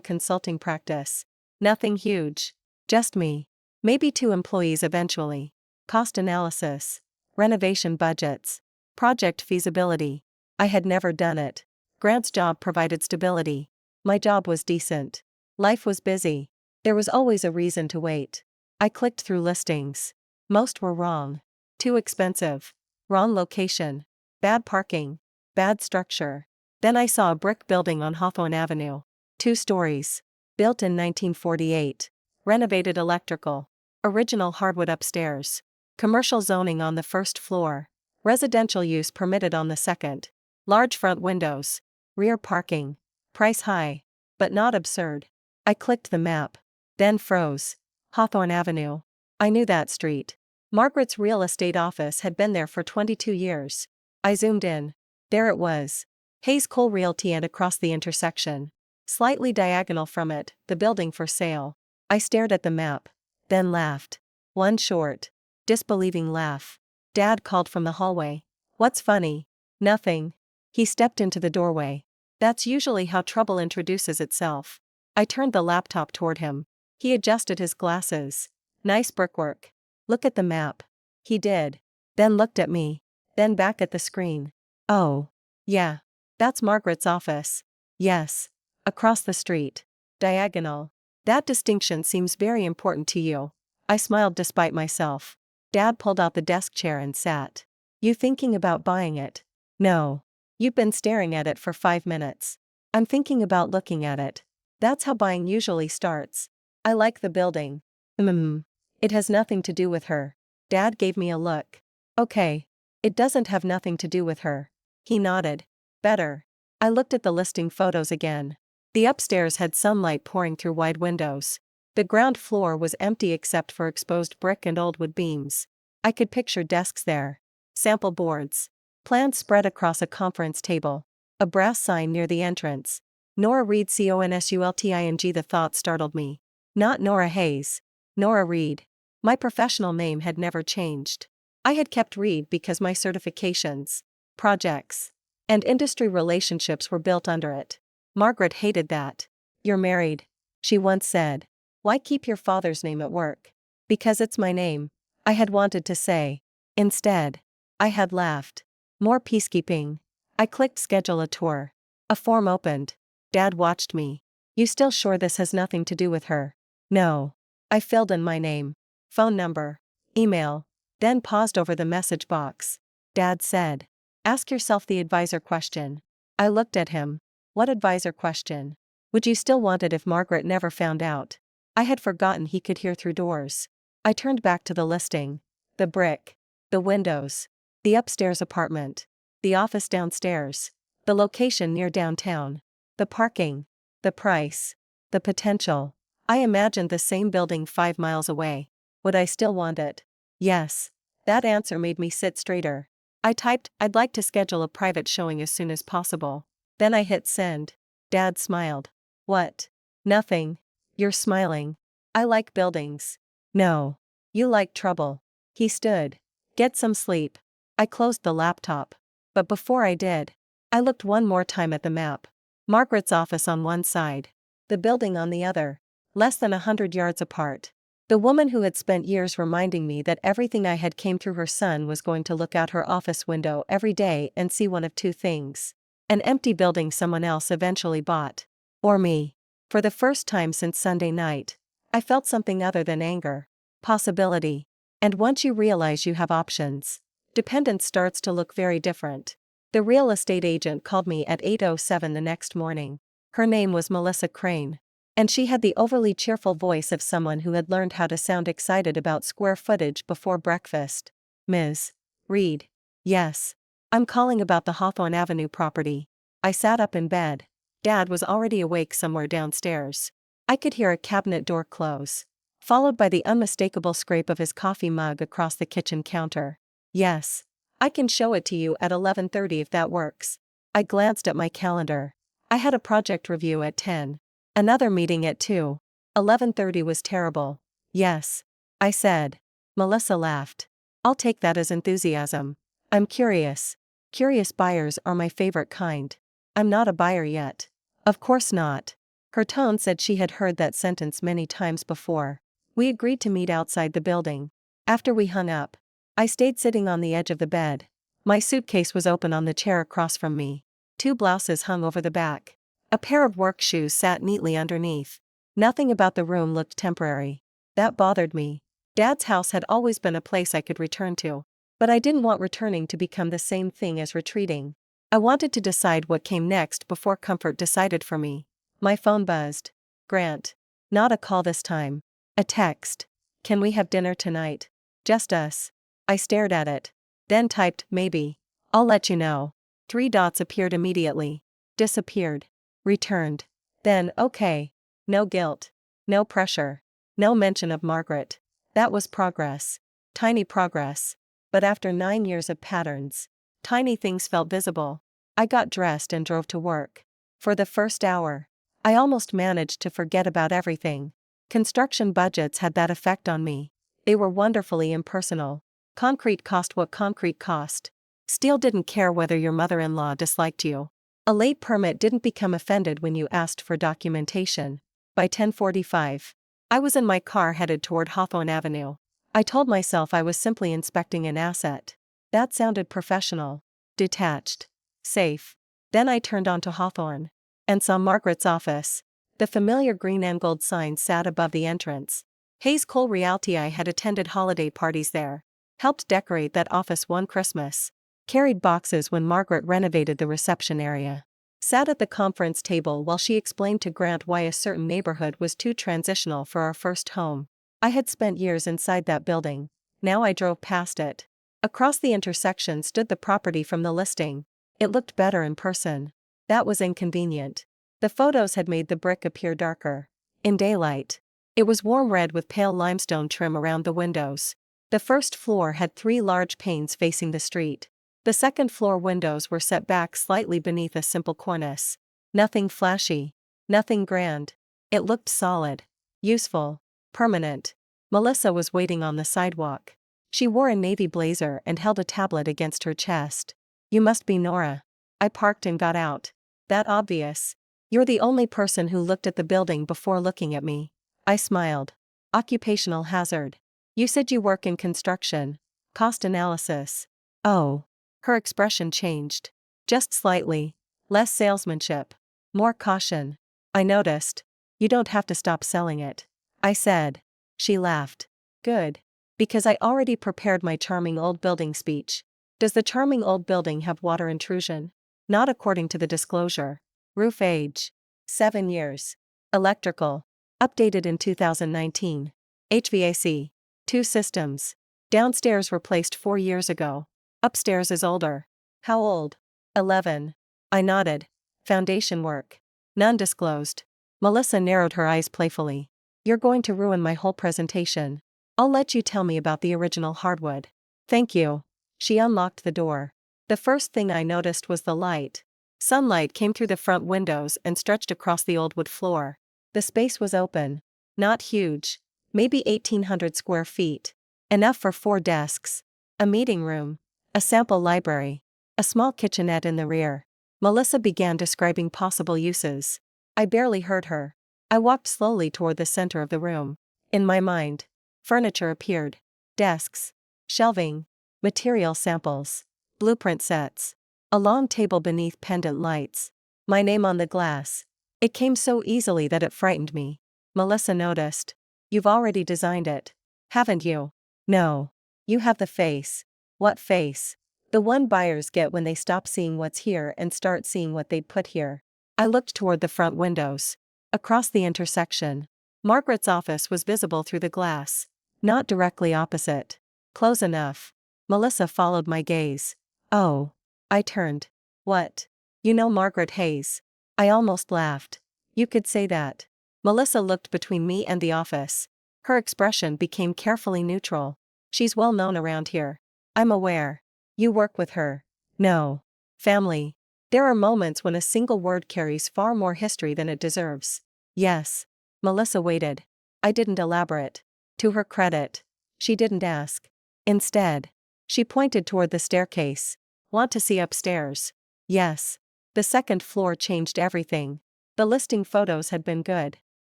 consulting practice. Nothing huge. Just me. Maybe 2 employees eventually. cost analysis, renovation budgets, project feasibility. I had never done it. Grant's job provided stability. My job was decent. Life was busy. There was always a reason to wait. I clicked through listings. Most were wrong. Too expensive. Wrong location. Bad parking. Bad structure. Then I saw a brick building on Hawthorne Avenue. 2 stories. Built in 1948. Renovated electrical. Original hardwood upstairs. Commercial zoning on the first floor. Residential use permitted on the second. Large front windows. Rear parking. Price high. But not absurd. I clicked the map. Then froze. Hawthorne Avenue. I knew that street. Margaret's real estate office had been there for 22 years. I zoomed in. There it was. Hayes Cole Realty, and across the intersection, slightly diagonal from it, the building for sale. I stared at the map. Then laughed. One short, disbelieving laugh. Dad called from the hallway. "What's funny?" "Nothing." He stepped into the doorway. That's usually how trouble introduces itself. I turned the laptop toward him. He adjusted his glasses. "Nice brickwork. Look at the map." He did. Then looked at me. Then back at the screen. "Oh. Yeah. That's Margaret's office." "Yes. Across the street. Diagonal. That distinction seems very important to you." I smiled despite myself. Dad pulled out the desk chair and sat. "You thinking about buying it?" "No. You've been staring at it for 5 minutes." "I'm thinking about looking at it." "That's how buying usually starts." "I like the building." It has nothing to do with her." Dad gave me a look. "Okay. It doesn't have nothing to do with her." He nodded. "Better." I looked at the listing photos again. The upstairs had sunlight pouring through wide windows. The ground floor was empty except for exposed brick and old wood beams. I could picture desks there. Sample boards. Plans spread across a conference table. A brass sign near the entrance. Nora Reed Consulting. The thought startled me. Not Nora Hayes. Nora Reed. My professional name had never changed. I had kept Reed because my certifications, projects, and industry relationships were built under it. Margaret hated that. "You're married," she once said. "Why keep your father's name at work?" "Because it's my name," I had wanted to say. Instead, I had laughed. More peacekeeping. I clicked schedule a tour. A form opened. Dad watched me. "You still sure this has nothing to do with her?" "No." I filled in my name, phone number, email, then paused over the message box. Dad said, "Ask yourself the advisor question." I looked at him. "What advisor question?" "Would you still want it if Margaret never found out?" I had forgotten he could hear through doors. I turned back to the listing. The brick. The windows. The upstairs apartment. The office downstairs. The location near downtown. The parking. The price. The potential. I imagined the same building 5 miles away. Would I still want it? Yes. That answer made me sit straighter. I typed, "I'd like to schedule a private showing as soon as possible." Then I hit send. Dad smiled. "What?" "Nothing." "You're smiling." "I like buildings." "No. You like trouble." He stood. "Get some sleep." I closed the laptop. But before I did, I looked one more time at the map. Margaret's office on one side. The building on the other. Less than 100 yards apart. The woman who had spent years reminding me that everything I had came through her son was going to look out her office window every day and see one of two things. An empty building someone else eventually bought. Or me. For the first time since Sunday night, I felt something other than anger. Possibility. And once you realize you have options, dependence starts to look very different. The real estate agent called me at 8:07 the next morning. Her name was Melissa Crane. And she had the overly cheerful voice of someone who had learned how to sound excited about square footage before breakfast. "Ms. Reed." "Yes. I'm calling about the Hawthorne Avenue property." I sat up in bed. Dad was already awake somewhere downstairs. I could hear a cabinet door close, followed by the unmistakable scrape of his coffee mug across the kitchen counter. "Yes. I can show it to you at 11:30 if that works." I glanced at my calendar. I had a project review at 10. Another meeting at 2. 11:30 was terrible. "Yes," I said. Melissa laughed. "I'll take that as enthusiasm. I'm curious. Curious buyers are my favorite kind." "I'm not a buyer yet." "Of course not." Her tone said she had heard that sentence many times before. We agreed to meet outside the building. After we hung up, I stayed sitting on the edge of the bed. My suitcase was open on the chair across from me. 2 blouses hung over the back. A pair of work shoes sat neatly underneath. Nothing about the room looked temporary. That bothered me. Dad's house had always been a place I could return to. But I didn't want returning to become the same thing as retreating. I wanted to decide what came next before comfort decided for me. My phone buzzed. Grant. Not a call this time. A text. Can we have dinner tonight? Just us. I stared at it. Then typed, maybe. I'll let you know. 3 dots appeared immediately. Disappeared. Returned. Then, okay. No guilt. No pressure. No mention of Margaret. That was progress. Tiny progress. But after 9 years of patterns, tiny things felt visible. I got dressed and drove to work. For the first hour, I almost managed to forget about everything. Construction budgets had that effect on me. They were wonderfully impersonal. Concrete cost what concrete cost. Steel didn't care whether your mother-in-law disliked you. A late permit didn't become offended when you asked for documentation. By 10:45, I was in my car headed toward Hawthorne Avenue. I told myself I was simply inspecting an asset. That sounded professional. Detached. Safe. Then I turned onto Hawthorne. And saw Margaret's office. The familiar green and gold sign sat above the entrance. Hayes Cole Realty. I had attended holiday parties there. Helped decorate that office one Christmas. Carried boxes when Margaret renovated the reception area. Sat at the conference table while she explained to Grant why a certain neighborhood was too transitional for our first home. I had spent years inside that building. Now I drove past it. Across the intersection stood the property from the listing. It looked better in person. That was inconvenient. The photos had made the brick appear darker. In daylight, it was warm red with pale limestone trim around the windows. The first floor had 3 large panes facing the street. The second floor windows were set back slightly beneath a simple cornice. Nothing flashy. Nothing grand. It looked solid. Useful. Permanent. Melissa was waiting on the sidewalk. She wore a navy blazer and held a tablet against her chest. You must be Nora. I parked and got out. That obvious. You're the only person who looked at the building before looking at me. I smiled. Occupational hazard. You said you work in construction. Cost analysis. Oh. Her expression changed. Just slightly. Less salesmanship. More caution. I noticed. You don't have to stop selling it. I said. She laughed. Good. Because I already prepared my charming old building speech. Does the charming old building have water intrusion? Not according to the disclosure. Roof age. 7 years. Electrical. Updated in 2019. HVAC. 2 systems. Downstairs replaced 4 years ago. Upstairs is older. How old? 11. I nodded. Foundation work. None disclosed. Melissa narrowed her eyes playfully. You're going to ruin my whole presentation. I'll let you tell me about the original hardwood. Thank you. She unlocked the door. The first thing I noticed was the light. Sunlight came through the front windows and stretched across the old wood floor. The space was open. Not huge. Maybe 1,800 square feet. Enough for 4 desks. A meeting room. A sample library. A small kitchenette in the rear. Melissa began describing possible uses. I barely heard her. I walked slowly toward the center of the room. In my mind, furniture appeared. Desks. Shelving. Material samples. Blueprint sets. A long table beneath pendant lights. My name on the glass. It came so easily that it frightened me. Melissa noticed. You've already designed it. Haven't you? No. You have the face. What face? The one buyers get when they stop seeing what's here and start seeing what they'd put here. I looked toward the front windows. Across the intersection. Margaret's office was visible through the glass. Not directly opposite. Close enough. Melissa followed my gaze. Oh. I turned. What? You know Margaret Hayes? I almost laughed. You could say that. Melissa looked between me and the office. Her expression became carefully neutral. She's well known around here. I'm aware. You work with her. No. Family. There are moments when a single word carries far more history than it deserves. Yes. Melissa waited. I didn't elaborate. To her credit, she didn't ask. Instead, she pointed toward the staircase. Want to see upstairs? Yes. The second floor changed everything. The listing photos had been good.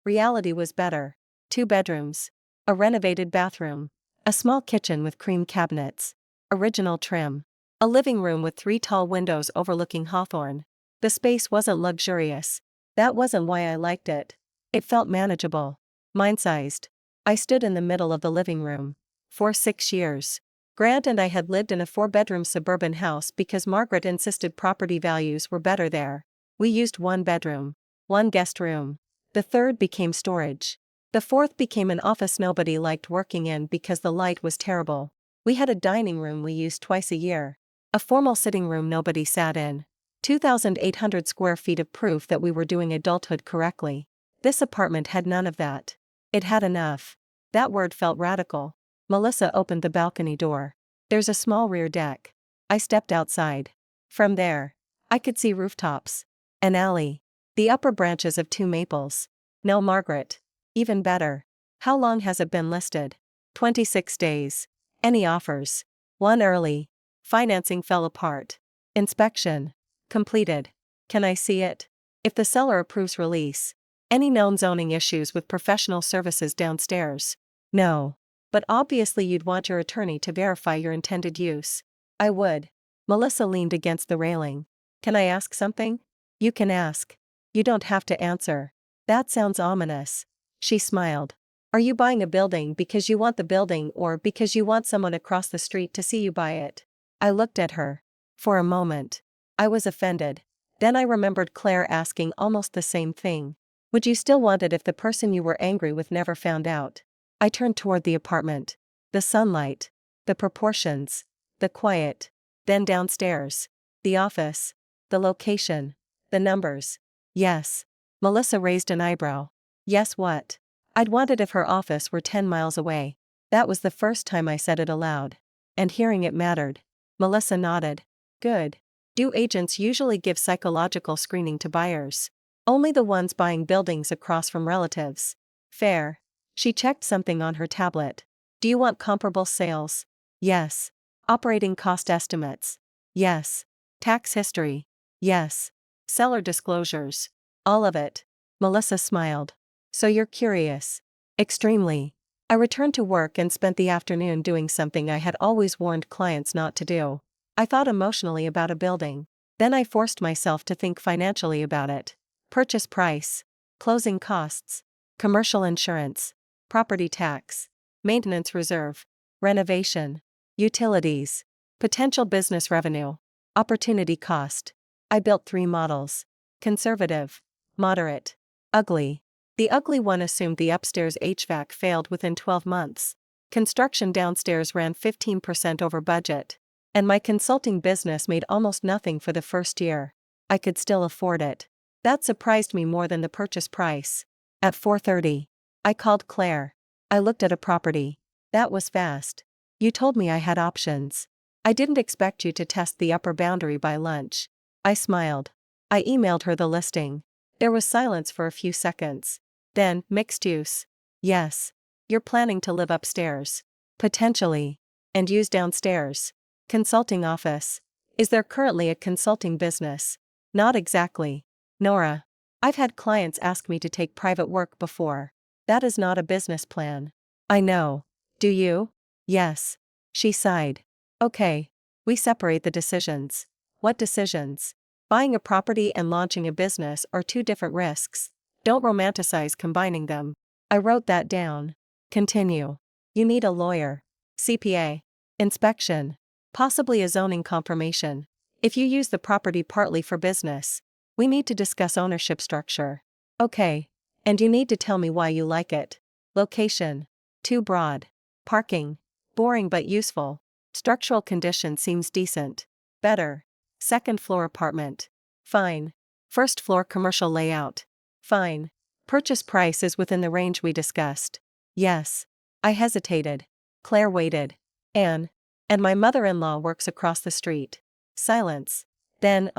Reality was better. 2 bedrooms. A renovated bathroom. A small kitchen with cream cabinets. Original trim. A living room with 3 tall windows overlooking Hawthorne. The space wasn't luxurious. That wasn't why I liked it. It felt manageable. Mind-sized. I stood in the middle of the living room. For 6 years. Grant and I had lived in a 4-bedroom suburban house because Margaret insisted property values were better there. We used 1 bedroom. 1 guest room. The third became storage. The fourth became an office nobody liked working in because the light was terrible. We had a dining room we used twice a year. A formal sitting room nobody sat in. 2,800 square feet of proof that we were doing adulthood correctly. This apartment had none of that. It had enough. That word felt radical. Melissa opened the balcony door. There's a small rear deck. I stepped outside. From there, I could see rooftops. An alley. The upper branches of 2 maples. No, Margaret. Even better. How long has it been listed? 26 days. Any offers? 1 early. Financing fell apart. Inspection. Completed. Can I see it? If the seller approves release. Any known zoning issues with professional services downstairs? No. But obviously you'd want your attorney to verify your intended use. I would. Melissa leaned against the railing. Can I ask something? You can ask. You don't have to answer. That sounds ominous. She smiled. Are you buying a building because you want the building or because you want someone across the street to see you buy it? I looked at her. For a moment. I was offended. Then I remembered Claire asking almost the same thing. Would you still want it if the person you were angry with never found out? I turned toward the apartment. The sunlight. The proportions. The quiet. Then downstairs. The office. The location. The numbers. Yes. Melissa raised an eyebrow. Yes, what? I'd want it if her office were 10 miles away. That was the first time I said it aloud. And hearing it mattered. Melissa nodded. Good. Do agents usually give psychological screening to buyers? Only the ones buying buildings across from relatives. Fair. She checked something on her tablet. Do you want comparable sales? Yes. Operating cost estimates? Yes. Tax history? Yes. Seller disclosures? All of it. Melissa smiled. So you're curious. Extremely. I returned to work and spent the afternoon doing something I had always warned clients not to do. I thought emotionally about a building. Then I forced myself to think financially about it. Purchase price. Closing costs. Commercial insurance. Property tax. Maintenance reserve. Renovation. Utilities. Potential business revenue. Opportunity cost. I built 3 models. Conservative. Moderate. Ugly. The ugly one assumed the upstairs HVAC failed within 12 months. Construction downstairs ran 15% over budget. And my consulting business made almost nothing for the first year. I could still afford it. That surprised me more than the purchase price. At 4:30. I called Claire. I looked at a property. That was fast. You told me I had options. I didn't expect you to test the upper boundary by lunch. I smiled. I emailed her the listing. There was silence for a few seconds. Then, mixed use. Yes. You're planning to live upstairs. Potentially. And use downstairs. Consulting office. Is there currently a consulting business? Not exactly. Nora. I've had clients ask me to take private work before. That is not a business plan. I know. Do you? Yes. She sighed. Okay. We separate the decisions. What decisions? Buying a property and launching a business are 2 different risks. Don't romanticize combining them. I wrote that down. Continue. You need a lawyer. CPA. Inspection. Possibly a zoning confirmation. If you use the property partly for business. We need to discuss ownership structure. Okay. And you need to tell me why you like it. Location. Too broad. Parking. Boring but useful. Structural condition seems decent. Better. 2nd floor apartment. Fine. 1st floor commercial layout. Fine. Purchase price is within the range we discussed. Yes. I hesitated. Claire waited. Anne. And my mother-in-law works across the street. Silence. Then,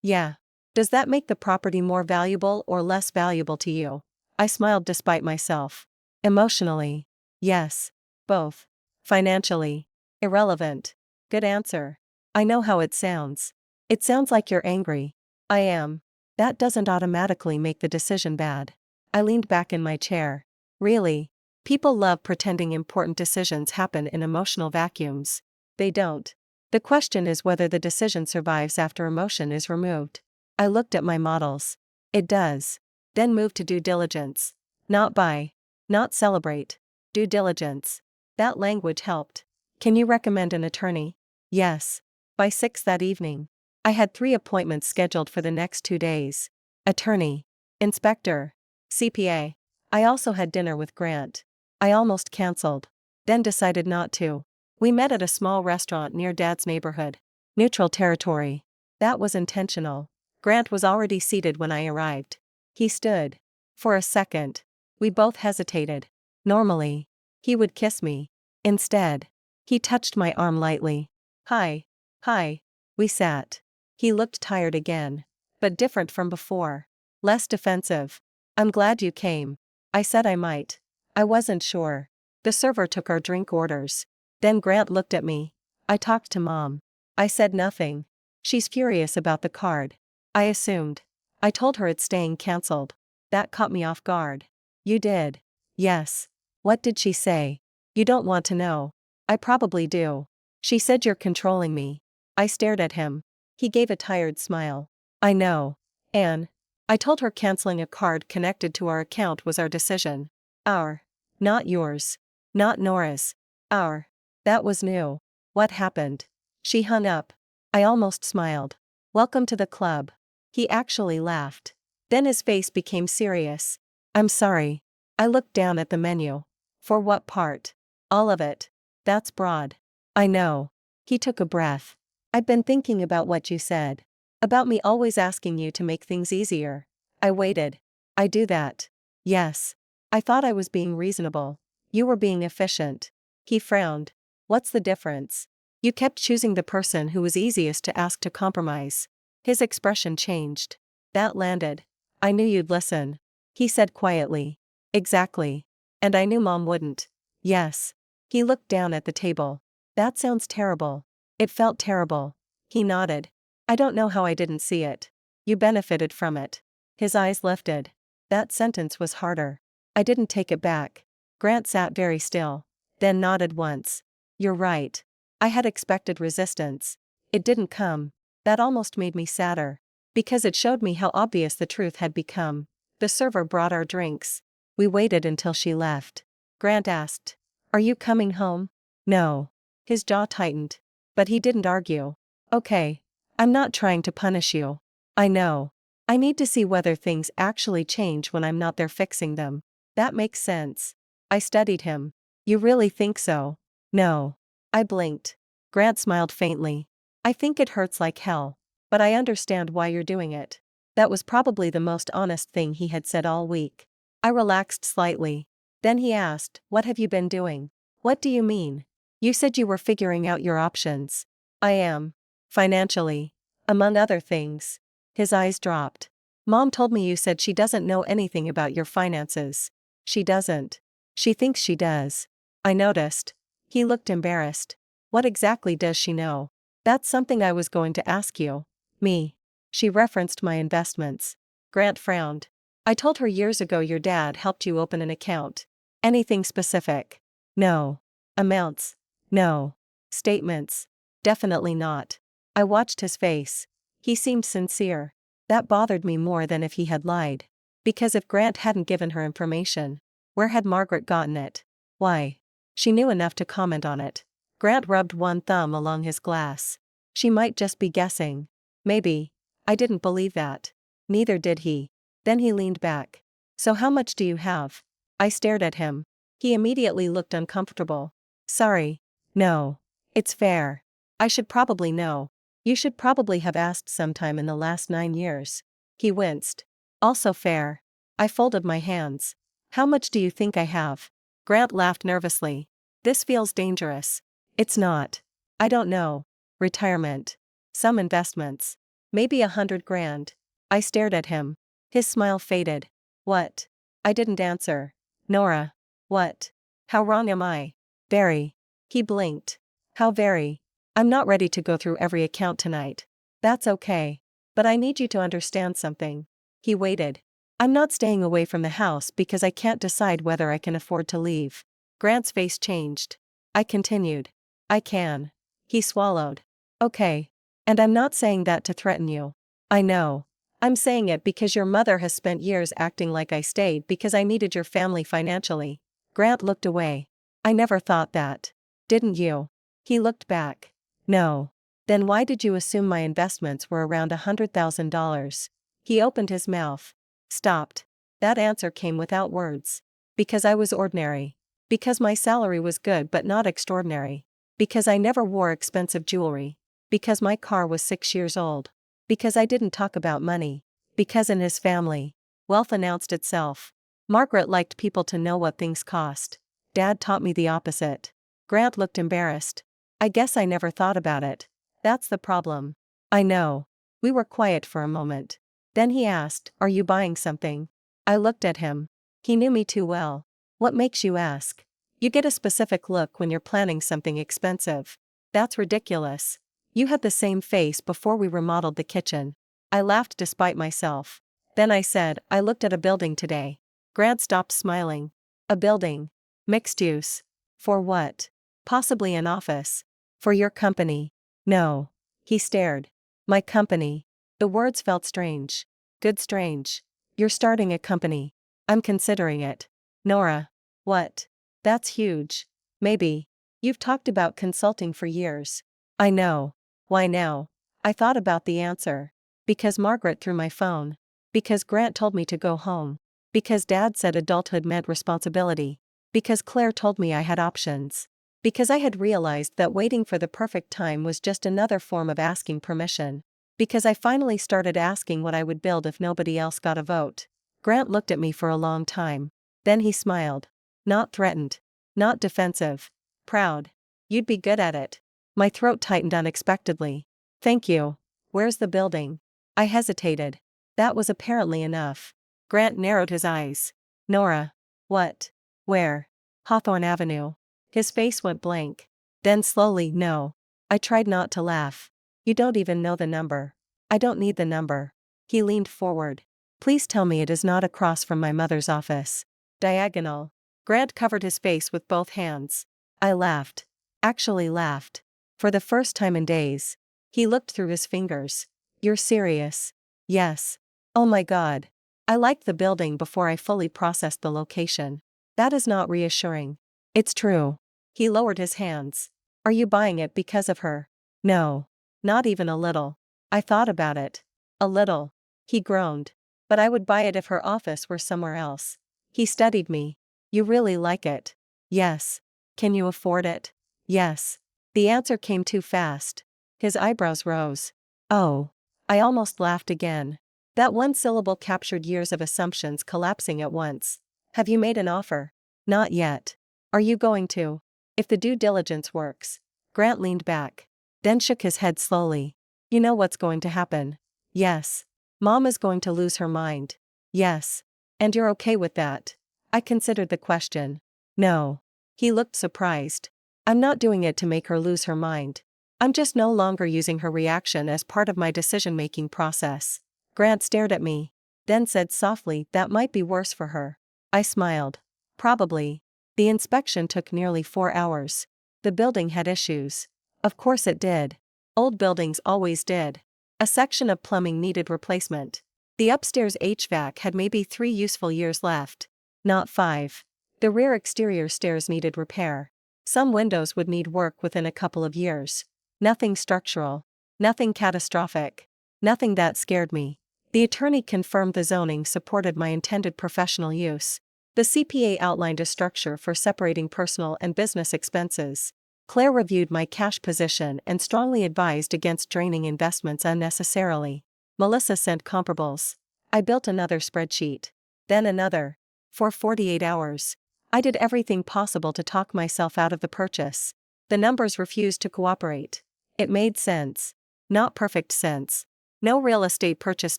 yeah. Does that make the property more valuable or less valuable to you? I smiled despite myself. Emotionally. Yes. Both. Financially. Irrelevant. Good answer. I know how it sounds. It sounds like you're angry. I am. That doesn't automatically make the decision bad. I leaned back in my chair. Really? People love pretending important decisions happen in emotional vacuums. They don't. The question is whether the decision survives after emotion is removed. I looked at my models. It does. Then moved to due diligence. Not buy. Not celebrate. Due diligence. That language helped. Can you recommend an attorney? Yes. By 6 that evening. I had 3 appointments scheduled for the next 2 days. Attorney. Inspector. CPA. I also had dinner with Grant. I almost canceled. Then decided not to. We met at a small restaurant near Dad's neighborhood. Neutral territory. That was intentional. Grant was already seated when I arrived. He stood. For a second. We both hesitated. Normally, he would kiss me. Instead, he touched my arm lightly. Hi. Hi. We sat. He looked tired again. But different from before. Less defensive. I'm glad you came. I said I might. I wasn't sure. The server took our drink orders. Then Grant looked at me. I talked to Mom. I said nothing. She's furious about the card. I assumed. I told her it's staying cancelled. That caught me off guard. You did? Yes. What did she say? You don't want to know. I probably do. She said you're controlling me. I stared at him. He gave a tired smile. I know. Anne. I told her canceling a card connected to our account was our decision. Our. Not yours. Not Nora's. Our. That was new. What happened? She hung up. I almost smiled. Welcome to the club. He actually laughed. Then his face became serious. I'm sorry. I looked down at the menu. For what part? All of it. That's broad. I know. He took a breath. I've been thinking about what you said. About me always asking you to make things easier. I waited. I do that. Yes. I thought I was being reasonable. You were being efficient. He frowned. What's the difference? You kept choosing the person who was easiest to ask to compromise. His expression changed. That landed. I knew you'd listen. He said quietly. Exactly. And I knew Mom wouldn't. Yes. He looked down at the table. That sounds terrible. It felt terrible. He nodded. I don't know how I didn't see it. You benefited from it. His eyes lifted. That sentence was harder. I didn't take it back. Grant sat very still. Then nodded once. You're right. I had expected resistance. It didn't come. That almost made me sadder. Because it showed me how obvious the truth had become. The server brought our drinks. We waited until she left. Grant asked. Are you coming home? No. His jaw tightened. But he didn't argue. Okay. I'm not trying to punish you. I know. I need to see whether things actually change when I'm not there fixing them. That makes sense. I studied him. You really think so? No. I blinked. Grant smiled faintly. I think it hurts like hell. But I understand why you're doing it. That was probably the most honest thing he had said all week. I relaxed slightly. Then he asked, what have you been doing? What do you mean? You said you were figuring out your options. I am. Financially. Among other things. His eyes dropped. Mom told me you said she doesn't know anything about your finances. She doesn't. She thinks she does. I noticed. He looked embarrassed. What exactly does she know? That's something I was going to ask you. Me. She referenced my investments. Grant frowned. I told her years ago your dad helped you open an account. Anything specific? No. Amounts? No. Statements? Definitely not. I watched his face. He seemed sincere. That bothered me more than if he had lied. Because if Grant hadn't given her information, where had Margaret gotten it? Why? She knew enough to comment on it. Grant rubbed one thumb along his glass. She might just be guessing. Maybe. I didn't believe that. Neither did he. Then he leaned back. So how much do you have? I stared at him. He immediately looked uncomfortable. Sorry. No. It's fair. I should probably know. You should probably have asked sometime in the last 9 years. He winced. Also fair. I folded my hands. How much do you think I have? Grant laughed nervously. This feels dangerous. It's not. I don't know. Retirement. Some investments. Maybe 100 grand. I stared at him. His smile faded. What? I didn't answer. Nora. What? How wrong am I? Very. He blinked. How very? I'm not ready to go through every account tonight. That's okay. But I need you to understand something. He waited. I'm not staying away from the house because I can't decide whether I can afford to leave. Grant's face changed. I continued. I can. He swallowed. Okay. And I'm not saying that to threaten you. I know. I'm saying it because your mother has spent years acting like I stayed because I needed your family financially. Grant looked away. I never thought that. Didn't you? He looked back. No. Then why did you assume my investments were around $100,000? He opened his mouth. Stopped. That answer came without words. Because I was ordinary. Because my salary was good but not extraordinary. Because I never wore expensive jewelry. Because my car was 6 years old. Because I didn't talk about money. Because in his family, wealth announced itself. Margaret liked people to know what things cost. Dad taught me the opposite. Grant looked embarrassed. I guess I never thought about it. That's the problem. I know. We were quiet for a moment. Then he asked, are you buying something? I looked at him. He knew me too well. What makes you ask? You get a specific look when you're planning something expensive. That's ridiculous. You had the same face before we remodeled the kitchen. I laughed despite myself. Then I said, I looked at a building today. Grant stopped smiling. A building. Mixed use. For what? Possibly an office. For your company. No. He stared. My company. The words felt strange. Good strange. You're starting a company. I'm considering it. Nora. What? That's huge. Maybe. You've talked about consulting for years. I know. Why now? I thought about the answer. Because Margaret threw my phone. Because Grant told me to go home. Because Dad said adulthood meant responsibility. Because Claire told me I had options. Because I had realized that waiting for the perfect time was just another form of asking permission. Because I finally started asking what I would build if nobody else got a vote. Grant looked at me for a long time. Then he smiled. Not threatened. Not defensive. Proud. You'd be good at it. My throat tightened unexpectedly. Thank you. Where's the building? I hesitated. That was apparently enough. Grant narrowed his eyes. Nora. What? Where? Hawthorne Avenue. His face went blank. Then slowly, no. I tried not to laugh. You don't even know the number. I don't need the number. He leaned forward. Please tell me it is not across from my mother's office. Diagonal. Grant covered his face with both hands. I laughed. Actually laughed. For the first time in days. He looked through his fingers. You're serious? Yes. Oh my God. I liked the building before I fully processed the location. That is not reassuring. It's true. He lowered his hands. Are you buying it because of her? No. Not even a little. I thought about it. A little. He groaned. But I would buy it if her office were somewhere else. He studied me. You really like it? Yes. Can you afford it? Yes. The answer came too fast. His eyebrows rose. Oh. I almost laughed again. That one syllable captured years of assumptions collapsing at once. Have you made an offer? Not yet. Are you going to? If the due diligence works. Grant leaned back. Then shook his head slowly. You know what's going to happen. Yes. Mom is going to lose her mind. Yes. And you're okay with that? I considered the question. No. He looked surprised. I'm not doing it to make her lose her mind. I'm just no longer using her reaction as part of my decision-making process. Grant stared at me. Then said softly, that might be worse for her. I smiled. Probably. The inspection took nearly 4 hours. The building had issues. Of course it did. Old buildings always did. A section of plumbing needed replacement. The upstairs HVAC had maybe 3 useful years left. Not 5. The rear exterior stairs needed repair. Some windows would need work within a couple of years. Nothing structural. Nothing catastrophic. Nothing that scared me. The attorney confirmed the zoning supported my intended professional use. The CPA outlined a structure for separating personal and business expenses. Claire reviewed my cash position and strongly advised against draining investments unnecessarily. Melissa sent comparables. I built another spreadsheet. Then another. For 48 hours. I did everything possible to talk myself out of the purchase. The numbers refused to cooperate. It made sense. Not perfect sense. No real estate purchase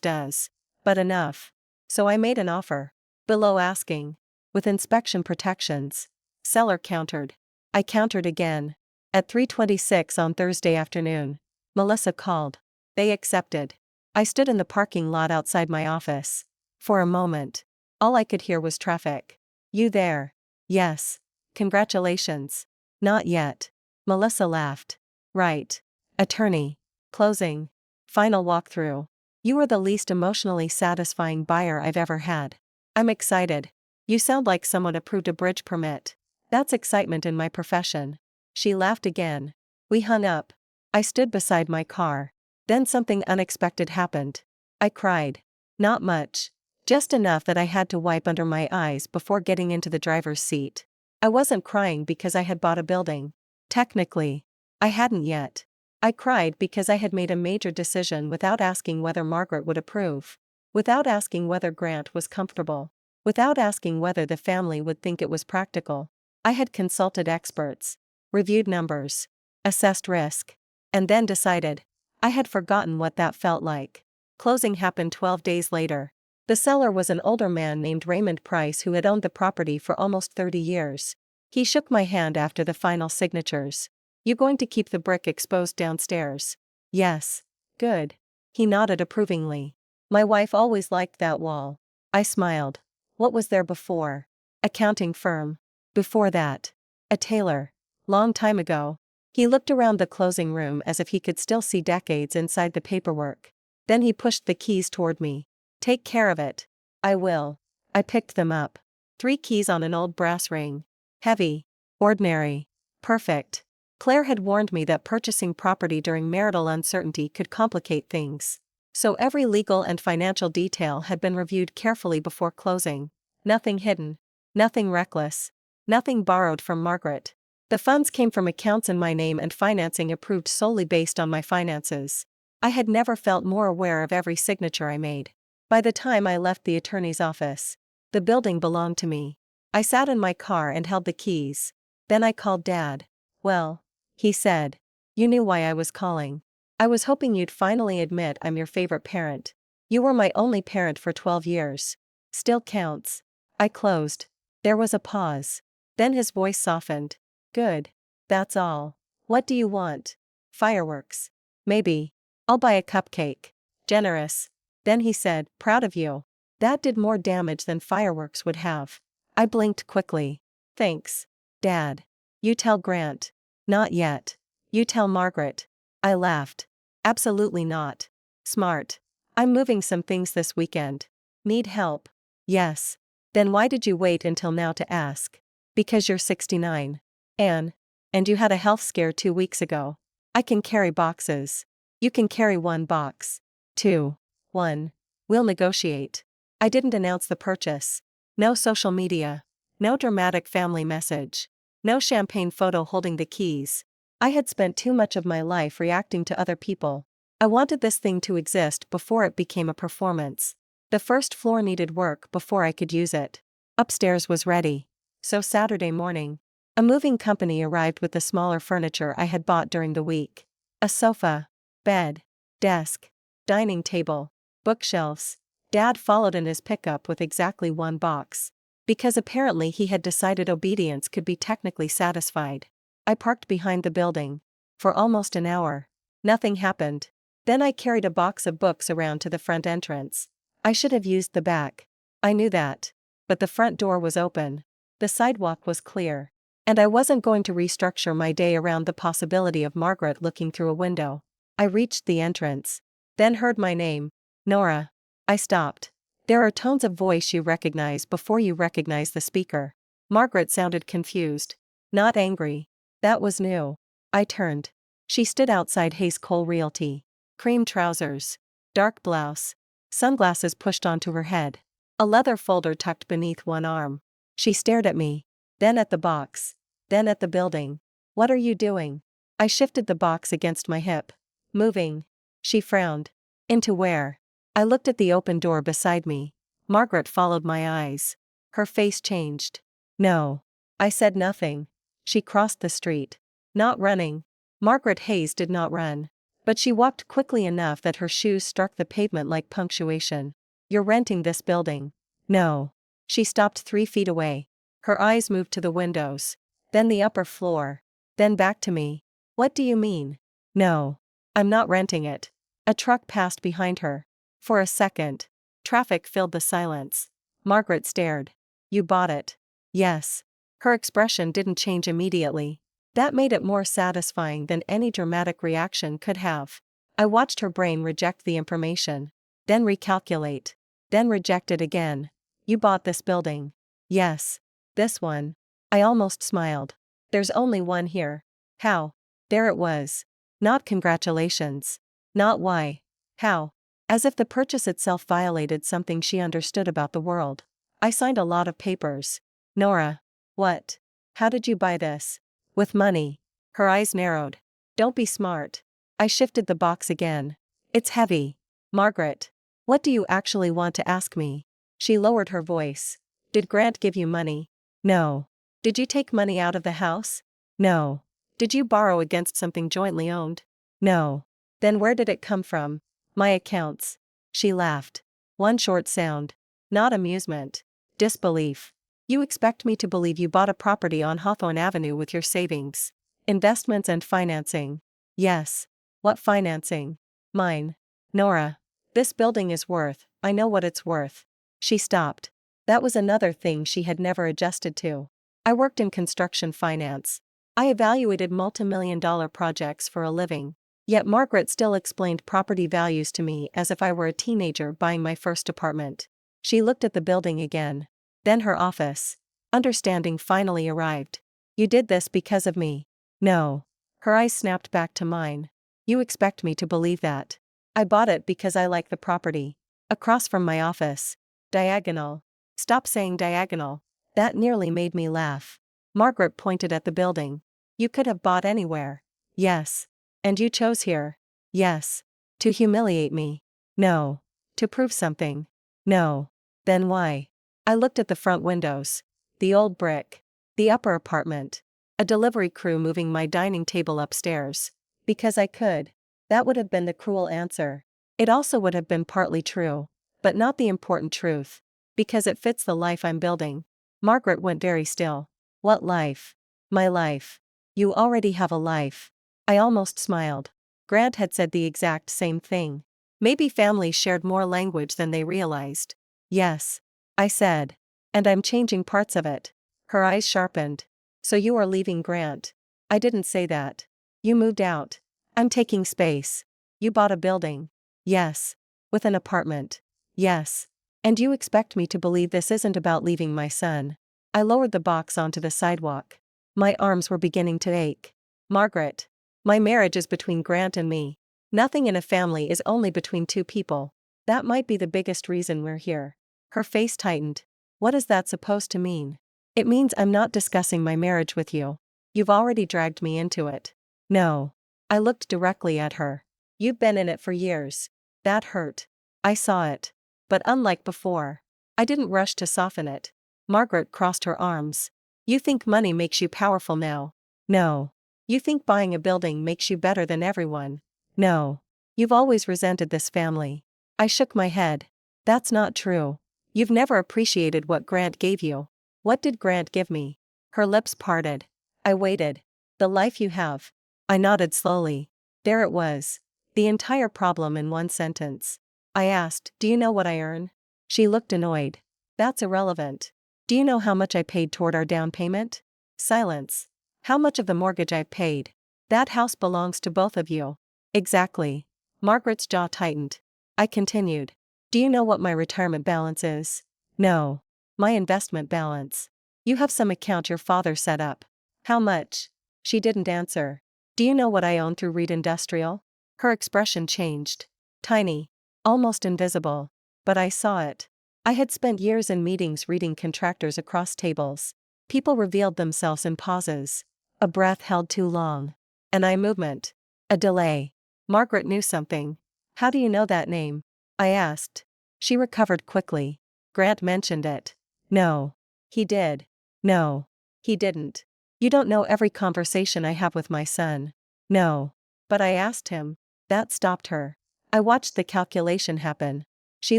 does. But enough. So I made an offer. Below asking. With inspection protections. Seller countered. I countered again. At 3:26 on Thursday afternoon. Melissa called. They accepted. I stood in the parking lot outside my office. For a moment, all I could hear was traffic. You there? Yes. Congratulations. Not yet. Melissa laughed. Right. Attorney. Closing. Final walkthrough. You are the least emotionally satisfying buyer I've ever had. I'm excited. You sound like someone approved a bridge permit. That's excitement in my profession. She laughed again. We hung up. I stood beside my car. Then something unexpected happened. I cried. Not much. Just enough that I had to wipe under my eyes before getting into the driver's seat. I wasn't crying because I had bought a building. Technically, I hadn't yet. I cried because I had made a major decision without asking whether Margaret would approve. Without asking whether Grant was comfortable. Without asking whether the family would think it was practical. I had consulted experts, reviewed numbers, assessed risk, and then decided. I had forgotten what that felt like. Closing happened 12 days later. The seller was an older man named Raymond Price who had owned the property for almost 30 years. He shook my hand after the final signatures. You going to keep the brick exposed downstairs? Yes. Good. He nodded approvingly. My wife always liked that wall. I smiled. What was there before? Accounting firm. Before that. A tailor. Long time ago. He looked around the closing room as if he could still see decades inside the paperwork. Then he pushed the keys toward me. Take care of it. I will. I picked them up. 3 keys on an old brass ring. Heavy. Ordinary. Perfect. Claire had warned me that purchasing property during marital uncertainty could complicate things. So every legal and financial detail had been reviewed carefully before closing. Nothing hidden. Nothing reckless. Nothing borrowed from Margaret. The funds came from accounts in my name and financing approved solely based on my finances. I had never felt more aware of every signature I made. By the time I left the attorney's office, the building belonged to me. I sat in my car and held the keys. Then I called Dad. Well, he said. You knew why I was calling. I was hoping you'd finally admit I'm your favorite parent. You were my only parent for 12 years. Still counts. I closed. There was a pause. Then his voice softened. Good. That's all. What do you want? Fireworks. Maybe. I'll buy a cupcake. Generous. Then he said, proud of you. That did more damage than fireworks would have. I blinked quickly. Thanks. Dad. You tell Grant. Not yet. You tell Margaret. I laughed. Absolutely not. Smart. I'm moving some things this weekend. Need help? Yes. Then why did you wait until now to ask? Because you're 69. And you had a health scare 2 weeks ago. I can carry boxes. You can carry 1 box. 2. 1. We'll negotiate. I didn't announce the purchase. No social media. No dramatic family message. No champagne photo holding the keys. I had spent too much of my life reacting to other people. I wanted this thing to exist before it became a performance. The first floor needed work before I could use it. Upstairs was ready. So Saturday morning, a moving company arrived with the smaller furniture I had bought during the week. A sofa, bed, desk, dining table, bookshelves. Dad followed in his pickup with exactly 1 box. Because apparently he had decided obedience could be technically satisfied. I parked behind the building. For almost an hour. Nothing happened. Then I carried a box of books around to the front entrance. I should have used the back. I knew that. But the front door was open. The sidewalk was clear. And I wasn't going to restructure my day around the possibility of Margaret looking through a window. I reached the entrance. Then heard my name. Nora. I stopped. There are tones of voice you recognize before you recognize the speaker. Margaret sounded confused. Not angry. That was new. I turned. She stood outside Hayes Cole Realty. Cream trousers. Dark blouse. Sunglasses pushed onto her head. A leather folder tucked beneath one arm. She stared at me. Then at the box. Then at the building. What are you doing? I shifted the box against my hip. Moving. She frowned. Into where? I looked at the open door beside me. Margaret followed my eyes. Her face changed. No. I said nothing. She crossed the street. Not running. Margaret Hayes did not run. But she walked quickly enough that her shoes struck the pavement like punctuation. You're renting this building. No. She stopped 3 feet away. Her eyes moved to the windows. Then the upper floor. Then back to me. What do you mean? No. I'm not renting it. A truck passed behind her. For a second. Traffic filled the silence. Margaret stared. You bought it. Yes. Her expression didn't change immediately. That made it more satisfying than any dramatic reaction could have. I watched her brain reject the information. Then recalculate. Then reject it again. You bought this building. Yes. This one. I almost smiled. There's only one here. How? There it was. Not congratulations. Not why. How? As if the purchase itself violated something she understood about the world. I signed a lot of papers. Nora. What? How did you buy this? With money. Her eyes narrowed. Don't be smart. I shifted the box again. It's heavy. Margaret. What do you actually want to ask me? She lowered her voice. Did Grant give you money? No. Did you take money out of the house? No. Did you borrow against something jointly owned? No. Then where did it come from? My accounts. She laughed. One short sound. Not amusement. Disbelief. You expect me to believe you bought a property on Hawthorne Avenue with your savings, investments and financing. Yes. What financing? Mine. Nora. This building is worth, I know what it's worth. She stopped. That was another thing she had never adjusted to. I worked in construction finance. I evaluated multi-million-dollar projects for a living. Yet Margaret still explained property values to me as if I were a teenager buying my first apartment. She looked at the building again. Then her office. Understanding finally arrived. You did this because of me. No. Her eyes snapped back to mine. You expect me to believe that. I bought it because I like the property. Across from my office. Diagonal. Stop saying diagonal. That nearly made me laugh. Margaret pointed at the building. You could have bought anywhere. Yes. And you chose here. Yes. To humiliate me. No. To prove something. No. Then why? I looked at the front windows. The old brick. The upper apartment. A delivery crew moving my dining table upstairs. Because I could. That would have been the cruel answer. It also would have been partly true. But not the important truth. Because it fits the life I'm building. Margaret went very still. What life? My life. You already have a life. I almost smiled. Grant had said the exact same thing. Maybe families shared more language than they realized. Yes. I said. And I'm changing parts of it. Her eyes sharpened. So you are leaving Grant. I didn't say that. You moved out. I'm taking space. You bought a building. Yes. With an apartment. Yes. And you expect me to believe this isn't about leaving my son. I lowered the box onto the sidewalk. My arms were beginning to ache. Margaret. My marriage is between Grant and me. Nothing in a family is only between two people. That might be the biggest reason we're here. Her face tightened. What is that supposed to mean? It means I'm not discussing my marriage with you. You've already dragged me into it. No. I looked directly at her. You've been in it for years. That hurt. I saw it. But unlike before, I didn't rush to soften it. Margaret crossed her arms. You think money makes you powerful now? No. You think buying a building makes you better than everyone? No. You've always resented this family. I shook my head. That's not true. You've never appreciated what Grant gave you. What did Grant give me? Her lips parted. I waited. The life you have. I nodded slowly. There it was. The entire problem in one sentence. I asked, do you know what I earn? She looked annoyed. That's irrelevant. Do you know how much I paid toward our down payment? Silence. How much of the mortgage I've paid? That house belongs to both of you. Exactly. Margaret's jaw tightened. I continued. Do you know what my retirement balance is? No. My investment balance. You have some account your father set up. How much? She didn't answer. Do you know what I own through Reed Industrial? Her expression changed. Tiny. Almost invisible. But I saw it. I had spent years in meetings reading contractors across tables. People revealed themselves in pauses. A breath held too long. An eye movement. A delay. Margaret knew something. How do you know that name? I asked. She recovered quickly. Grant mentioned it. No. He did. No. He didn't. You don't know every conversation I have with my son. No. But I asked him. That stopped her. I watched the calculation happen. She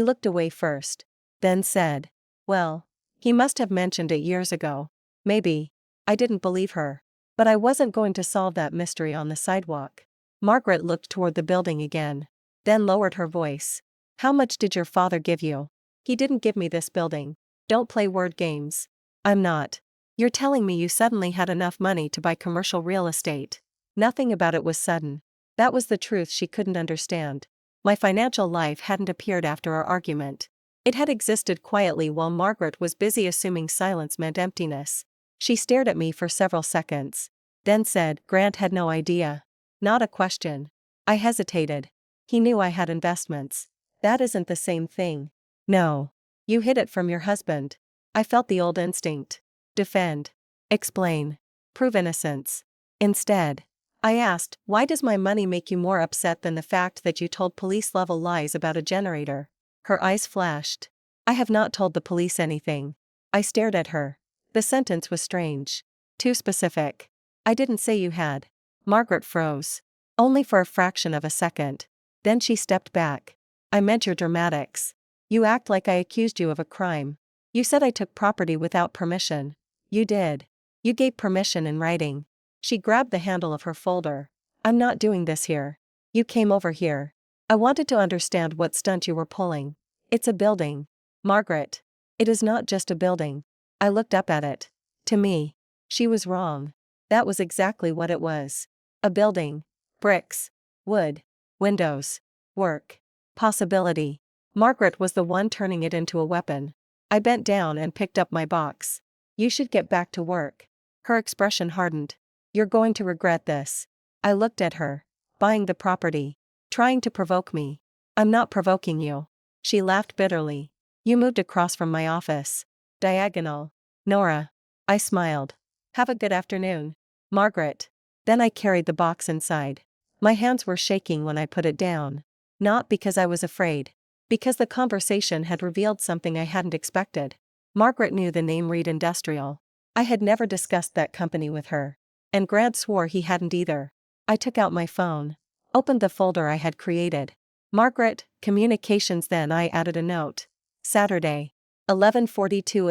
looked away first. Then said. Well. He must have mentioned it years ago. Maybe. I didn't believe her. But I wasn't going to solve that mystery on the sidewalk. Margaret looked toward the building again. Then lowered her voice. How much did your father give you? He didn't give me this building. Don't play word games. I'm not. You're telling me you suddenly had enough money to buy commercial real estate. Nothing about it was sudden. That was the truth she couldn't understand. My financial life hadn't appeared after our argument. It had existed quietly while Margaret was busy assuming silence meant emptiness. She stared at me for several seconds. Then said, Grant had no idea. Not a question. I hesitated. He knew I had investments. That isn't the same thing. No. You hid it from your husband. I felt the old instinct. Defend. Explain. Prove innocence. Instead, I asked, why does my money make you more upset than the fact that you told police-level lies about a generator? Her eyes flashed. I have not told the police anything. I stared at her. The sentence was strange. Too specific. I didn't say you had. Margaret froze. Only for a fraction of a second. Then she stepped back. I meant your dramatics. You act like I accused you of a crime. You said I took property without permission. You did. You gave permission in writing. She grabbed the handle of her folder. I'm not doing this here. You came over here. I wanted to understand what stunt you were pulling. It's a building. Margaret. It is not just a building. I looked up at it. To me. She was wrong. That was exactly what it was. A building. Bricks. Wood. Windows. Work. Possibility. Margaret was the one turning it into a weapon. I bent down and picked up my box. You should get back to work. Her expression hardened. You're going to regret this. I looked at her. Buying the property. Trying to provoke me. I'm not provoking you. She laughed bitterly. You moved across from my office. Diagonal. Nora. I smiled. Have a good afternoon. Margaret. Then I carried the box inside. My hands were shaking when I put it down. Not because I was afraid. Because the conversation had revealed something I hadn't expected. Margaret knew the name Reed Industrial. I had never discussed that company with her. And Grant swore he hadn't either. I took out my phone. Opened the folder I had created. Margaret, communications. Then I added a note. Saturday. 11:42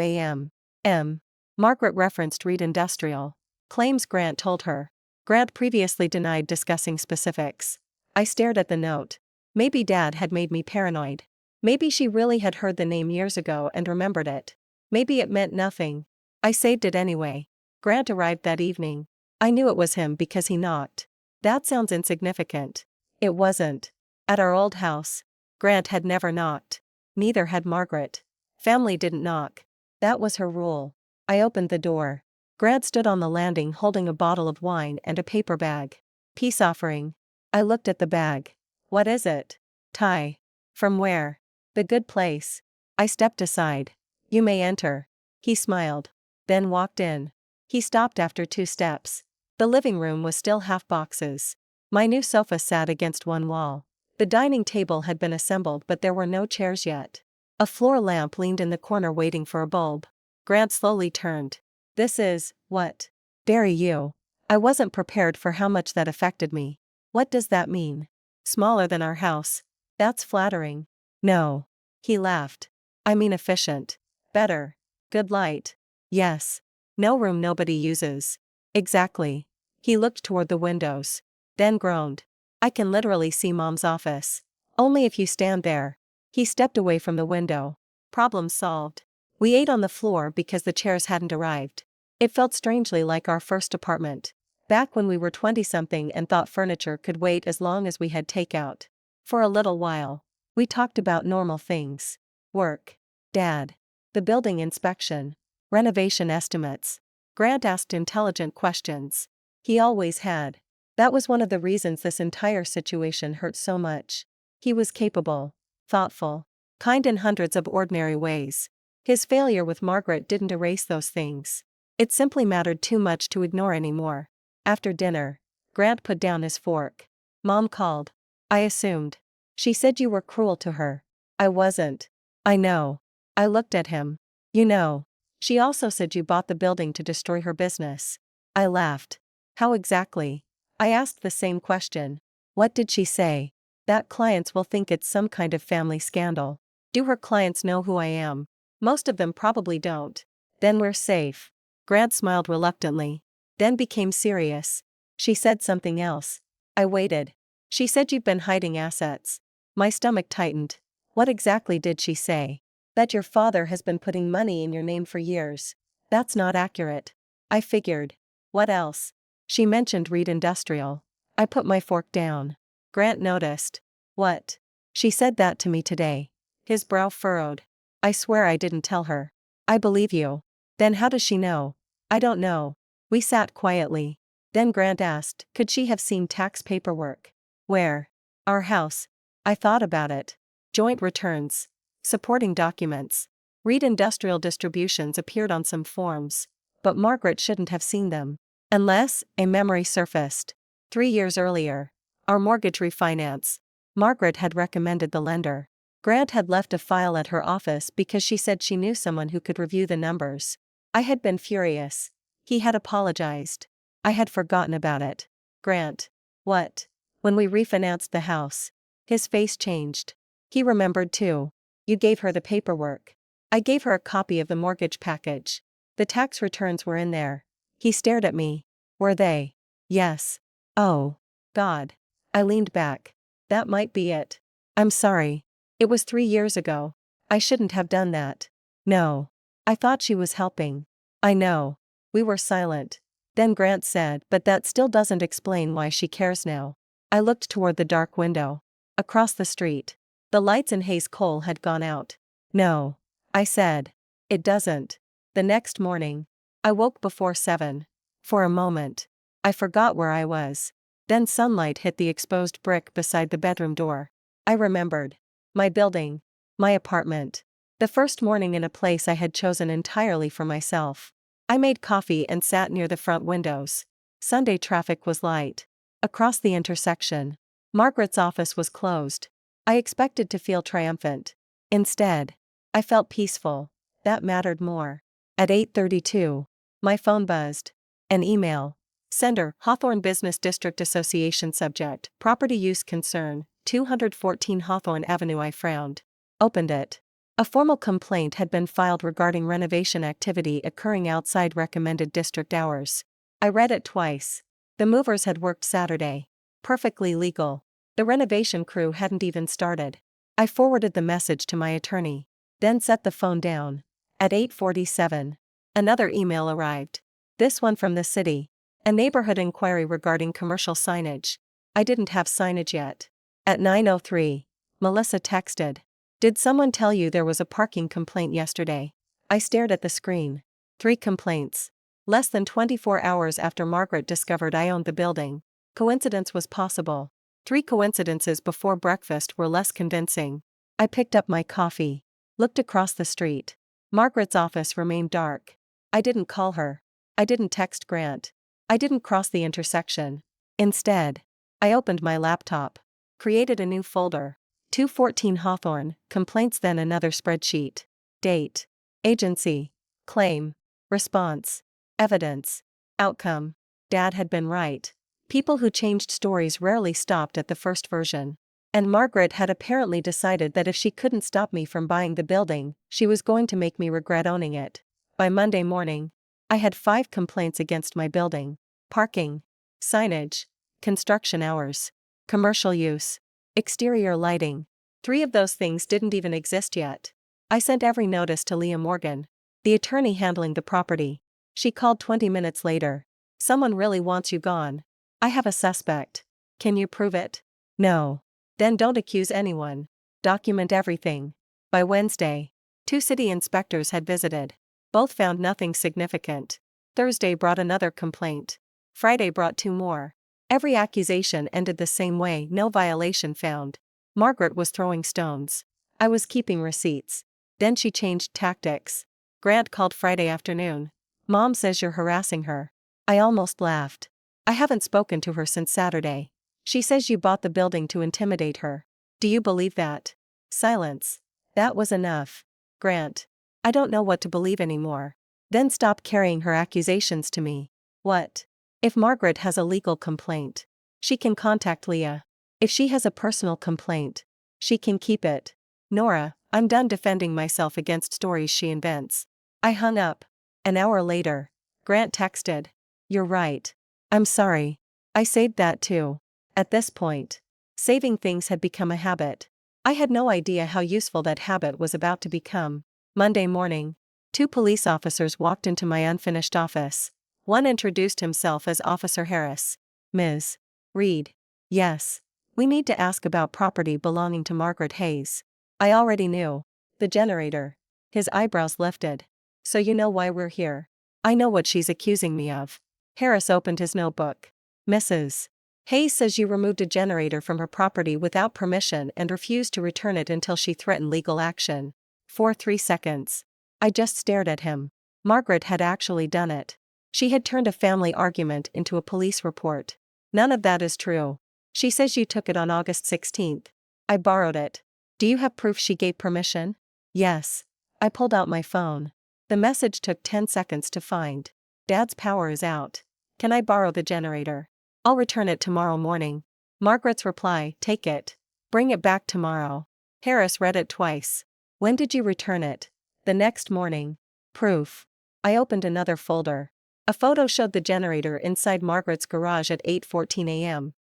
a.m. Margaret referenced Reed Industrial. Claims Grant told her. Grant previously denied discussing specifics. I stared at the note. Maybe Dad had made me paranoid. Maybe she really had heard the name years ago and remembered it. Maybe it meant nothing. I saved it anyway. Grant arrived that evening. I knew it was him because he knocked. That sounds insignificant. It wasn't. At our old house, Grant had never knocked. Neither had Margaret. Family didn't knock. That was her rule. I opened the door. Grant stood on the landing holding a bottle of wine and a paper bag. Peace offering. I looked at the bag. What is it? Thai. From where? The good place. I stepped aside. You may enter. He smiled. Then walked in. He stopped after 2 steps. The living room was still half boxes. My new sofa sat against one wall. The dining table had been assembled but there were no chairs yet. A floor lamp leaned in the corner waiting for a bulb. Grant slowly turned. This is, what? Bury you. I wasn't prepared for how much that affected me. What does that mean? Smaller than our house. That's flattering. No. He laughed. I mean efficient. Better. Good light. Yes. No room nobody uses. Exactly. He looked toward the windows. Then groaned. I can literally see Mom's office. Only if you stand there. He stepped away from the window. Problem solved. We ate on the floor because the chairs hadn't arrived. It felt strangely like our first apartment. Back when we were 20-something and thought furniture could wait as long as we had takeout. For a little while. We talked about normal things. Work. Dad. The building inspection. Renovation estimates. Grant asked intelligent questions. He always had. That was one of the reasons this entire situation hurt so much. He was capable. Thoughtful. Kind in hundreds of ordinary ways. His failure with Margaret didn't erase those things. It simply mattered too much to ignore anymore. After dinner, Grant put down his fork. Mom called. I assumed. She said you were cruel to her. I wasn't. I know. I looked at him. You know. She also said you bought the building to destroy her business. I laughed. How exactly? I asked the same question. What did she say? That clients will think it's some kind of family scandal. Do her clients know who I am? Most of them probably don't. Then we're safe. Grant smiled reluctantly. Then became serious. She said something else. I waited. She said you've been hiding assets. My stomach tightened. What exactly did she say? Bet your father has been putting money in your name for years. That's not accurate. I figured. What else? She mentioned Reed Industrial. I put my fork down. Grant noticed. What? She said that to me today. His brow furrowed. I swear I didn't tell her. I believe you. Then how does she know? I don't know. We sat quietly. Then Grant asked, could she have seen tax paperwork? Where? Our house. I thought about it. Joint returns. Supporting documents. Reed Industrial Distributions appeared on some forms. But Margaret shouldn't have seen them. Unless, a memory surfaced. 3 years earlier. Our mortgage refinance. Margaret had recommended the lender. Grant had left a file at her office because she said she knew someone who could review the numbers. I had been furious. He had apologized. I had forgotten about it. Grant. What? When we refinanced the house. His face changed. He remembered too. You gave her the paperwork. I gave her a copy of the mortgage package. The tax returns were in there. He stared at me. Were they? Yes. Oh. God. I leaned back. That might be it. I'm sorry. It was 3 years ago. I shouldn't have done that. No. I thought she was helping. I know. We were silent. Then Grant said, but that still doesn't explain why she cares now. I looked toward the dark window. Across the street. The lights in Hayes Cole had gone out. No. I said. It doesn't. The next morning. I woke before 7. For a moment. I forgot where I was. Then sunlight hit the exposed brick beside the bedroom door. I remembered. My building. My apartment. The first morning in a place I had chosen entirely for myself. I made coffee and sat near the front windows. Sunday traffic was light. Across the intersection. Margaret's office was closed. I expected to feel triumphant. Instead. I felt peaceful. That mattered more. At 8:32. My phone buzzed. An email. Sender, Hawthorne Business District Association. Subject, Property Use Concern, 214 Hawthorne Avenue. I frowned. Opened it. A formal complaint had been filed regarding renovation activity occurring outside recommended district hours. I read it twice. The movers had worked Saturday. Perfectly legal. The renovation crew hadn't even started. I forwarded the message to my attorney. Then set the phone down. At 8:47. Another email arrived. This one from the city. A neighborhood inquiry regarding commercial signage. I didn't have signage yet. At 9:03. Melissa texted. Did someone tell you there was a parking complaint yesterday? I stared at the screen. 3 complaints. Less than 24 hours after Margaret discovered I owned the building. Coincidence was possible. 3 coincidences before breakfast were less convincing. I picked up my coffee. Looked across the street. Margaret's office remained dark. I didn't call her. I didn't text Grant. I didn't cross the intersection. Instead. I opened my laptop. Created a new folder. 214 Hawthorne, complaints. Then another spreadsheet. Date. Agency. Claim. Response. Evidence. Outcome. Dad had been right. People who changed stories rarely stopped at the first version. And Margaret had apparently decided that if she couldn't stop me from buying the building, she was going to make me regret owning it. By Monday morning, I had 5 complaints against my building. Parking. Signage. Construction hours. Commercial use. Exterior lighting. 3 of those things didn't even exist yet. I sent every notice to Leah Morgan, the attorney handling the property. She called 20 minutes later. Someone really wants you gone. I have a suspect. Can you prove it? No. Then don't accuse anyone. Document everything. By Wednesday, 2 city inspectors had visited. Both found nothing significant. Thursday brought another complaint. Friday brought 2 more. Every accusation ended the same way: no violation found. Margaret was throwing stones. I was keeping receipts. Then she changed tactics. Grant called Friday afternoon. Mom says you're harassing her. I almost laughed. I haven't spoken to her since Saturday. She says you bought the building to intimidate her. Do you believe that? Silence. That was enough. Grant. I don't know what to believe anymore. Then stop carrying her accusations to me. What? If Margaret has a legal complaint, she can contact Leah. If she has a personal complaint, she can keep it. Nora, I'm done defending myself against stories she invents. I hung up. An hour later, Grant texted. You're right. I'm sorry. I saved that too. At this point, saving things had become a habit. I had no idea how useful that habit was about to become. Monday morning, 2 police officers walked into my unfinished office. One introduced himself as Officer Harris. Ms. Reed. Yes. We need to ask about property belonging to Margaret Hayes. I already knew. The generator. His eyebrows lifted. So you know why we're here. I know what she's accusing me of. Harris opened his notebook. Mrs. Hayes says you removed a generator from her property without permission and refused to return it until she threatened legal action. For 3 seconds. I just stared at him. Margaret had actually done it. She had turned a family argument into a police report. None of that is true. She says you took it on August 16th. I borrowed it. Do you have proof she gave permission? Yes. I pulled out my phone. The message took 10 seconds to find. Dad's power is out. Can I borrow the generator? I'll return it tomorrow morning. Margaret's reply, take it. Bring it back tomorrow. Harris read it twice. When did you return it? The next morning. Proof. I opened another folder. A photo showed the generator inside Margaret's garage at 8:14 a.m.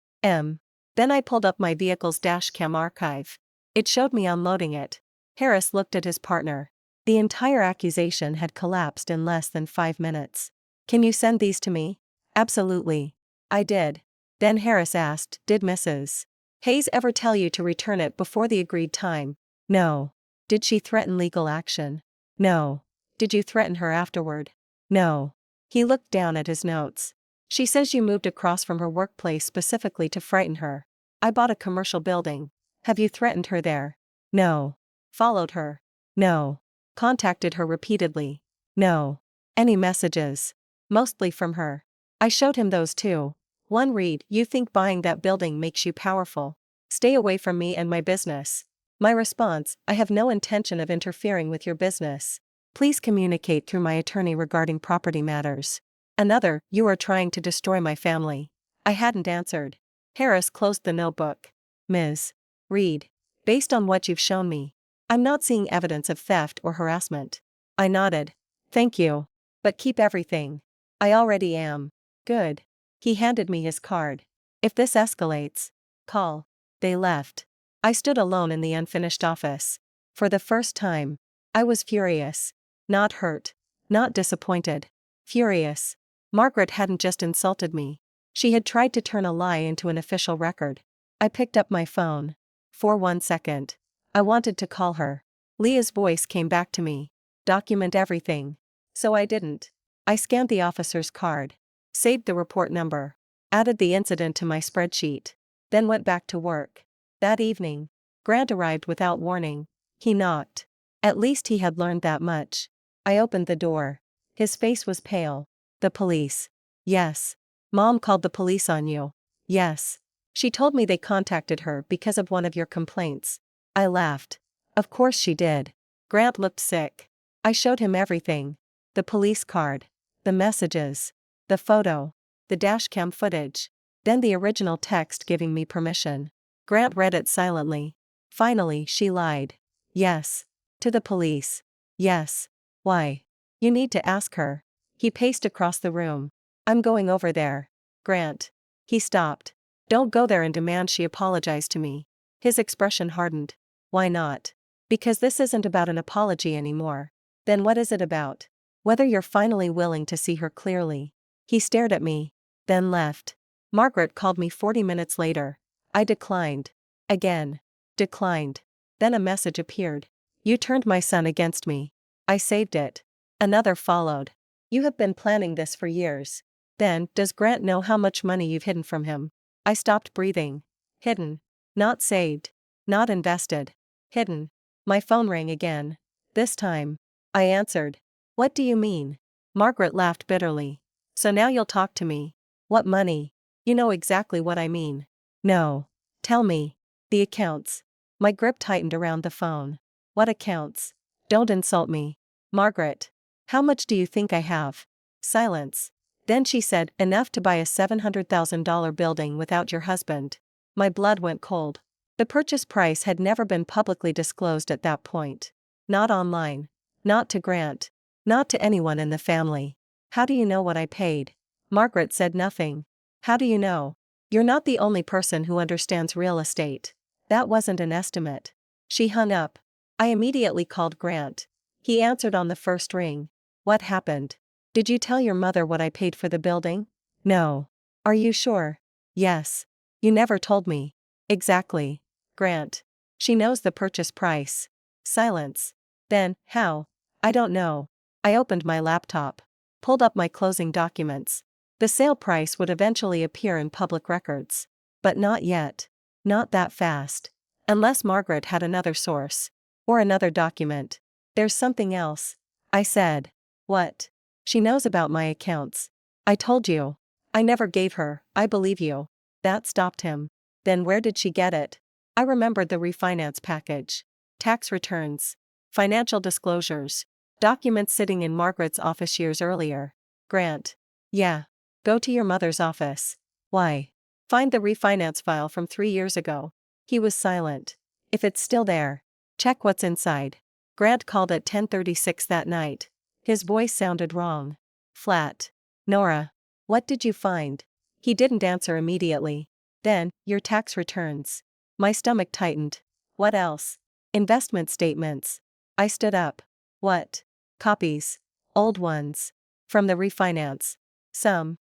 Then I pulled up my vehicle's dashcam archive. It showed me unloading it. Harris looked at his partner. The entire accusation had collapsed in less than 5 minutes. Can you send these to me? Absolutely. I did. Then Harris asked, did Mrs. Hayes ever tell you to return it before the agreed time? No. Did she threaten legal action? No. Did you threaten her afterward? No. He looked down at his notes. She says you moved across from her workplace specifically to frighten her. I bought a commercial building. Have you threatened her there? No. Followed her? No. Contacted her repeatedly? No. Any messages? Mostly from her. I showed him those too. One read, you think buying that building makes you powerful. Stay away from me and my business. My response, I have no intention of interfering with your business. Please communicate through my attorney regarding property matters. Another, you are trying to destroy my family. I hadn't answered. Harris closed the notebook. Ms. Reed. Based on what you've shown me, I'm not seeing evidence of theft or harassment. I nodded. Thank you. But keep everything. I already am. Good. He handed me his card. If this escalates, call. They left. I stood alone in the unfinished office. For the first time, I was furious. Not hurt. Not disappointed. Furious. Margaret hadn't just insulted me. She had tried to turn a lie into an official record. I picked up my phone. For 1 second. I wanted to call her. Leah's voice came back to me. Document everything. So I didn't. I scanned the officer's card. Saved the report number. Added the incident to my spreadsheet. Then went back to work. That evening, Grant arrived without warning. He knocked. At least he had learned that much. I opened the door. His face was pale. The police. Yes. Mom called the police on you. Yes. She told me they contacted her because of one of your complaints. I laughed. Of course she did. Grant looked sick. I showed him everything. The police card. The messages. The photo. The dashcam footage. Then the original text giving me permission. Grant read it silently. Finally, she lied. Yes. To the police. Yes. Why? You need to ask her. He paced across the room. I'm going over there. Grant. He stopped. Don't go there and demand she apologize to me. His expression hardened. Why not? Because this isn't about an apology anymore. Then what is it about? Whether you're finally willing to see her clearly. He stared at me. Then left. Margaret called me 40 minutes later. I declined. Again. Declined. Then a message appeared. You turned my son against me. I saved it. Another followed. You have been planning this for years. Then, does Grant know how much money you've hidden from him? I stopped breathing. Hidden. Not saved. Not invested. Hidden. My phone rang again. This time. I answered. What do you mean? Margaret laughed bitterly. So now you'll talk to me. What money? You know exactly what I mean. No. Tell me. The accounts. My grip tightened around the phone. What accounts? Don't insult me. Margaret. How much do you think I have? Silence. Then she said, enough to buy a $700,000 building without your husband. My blood went cold. The purchase price had never been publicly disclosed at that point. Not online. Not to Grant. Not to anyone in the family. How do you know what I paid? Margaret said nothing. How do you know? You're not the only person who understands real estate. That wasn't an estimate. She hung up. I immediately called Grant. He answered on the first ring. What happened? Did you tell your mother what I paid for the building? No. Are you sure? Yes. You never told me. Exactly. Grant. She knows the purchase price. Silence. Then, how? I don't know. I opened my laptop. Pulled up my closing documents. The sale price would eventually appear in public records. But not yet. Not that fast. Unless Margaret had another source. Or another document. There's something else. I said. What? She knows about my accounts. I told you. I never gave her, I believe you. That stopped him. Then where did she get it? I remembered the refinance package. Tax returns. Financial disclosures. Documents sitting in Margaret's office years earlier. Grant. Yeah. Go to your mother's office. Why? Find the refinance file from 3 years ago. He was silent. If it's still there, check what's inside. Grant called at 10:36 that night. His voice sounded wrong. Flat. Nora. What did you find? He didn't answer immediately. Then, your tax returns. My stomach tightened. What else? Investment statements. I stood up. What? Copies. Old ones. From the refinance. Some.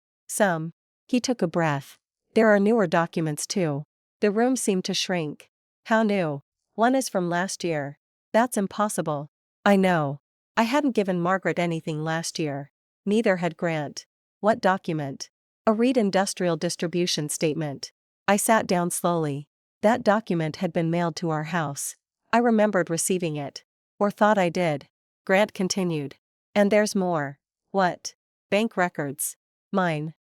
He took a breath. There are newer documents too. The room seemed to shrink. How new? One is from last year. That's impossible. I know. I hadn't given Margaret anything last year. Neither had Grant. What document? A Reed Industrial Distribution Statement. I sat down slowly. That document had been mailed to our house. I remembered receiving it. Or thought I did. Grant continued. And there's more. What? Bank records. Mine.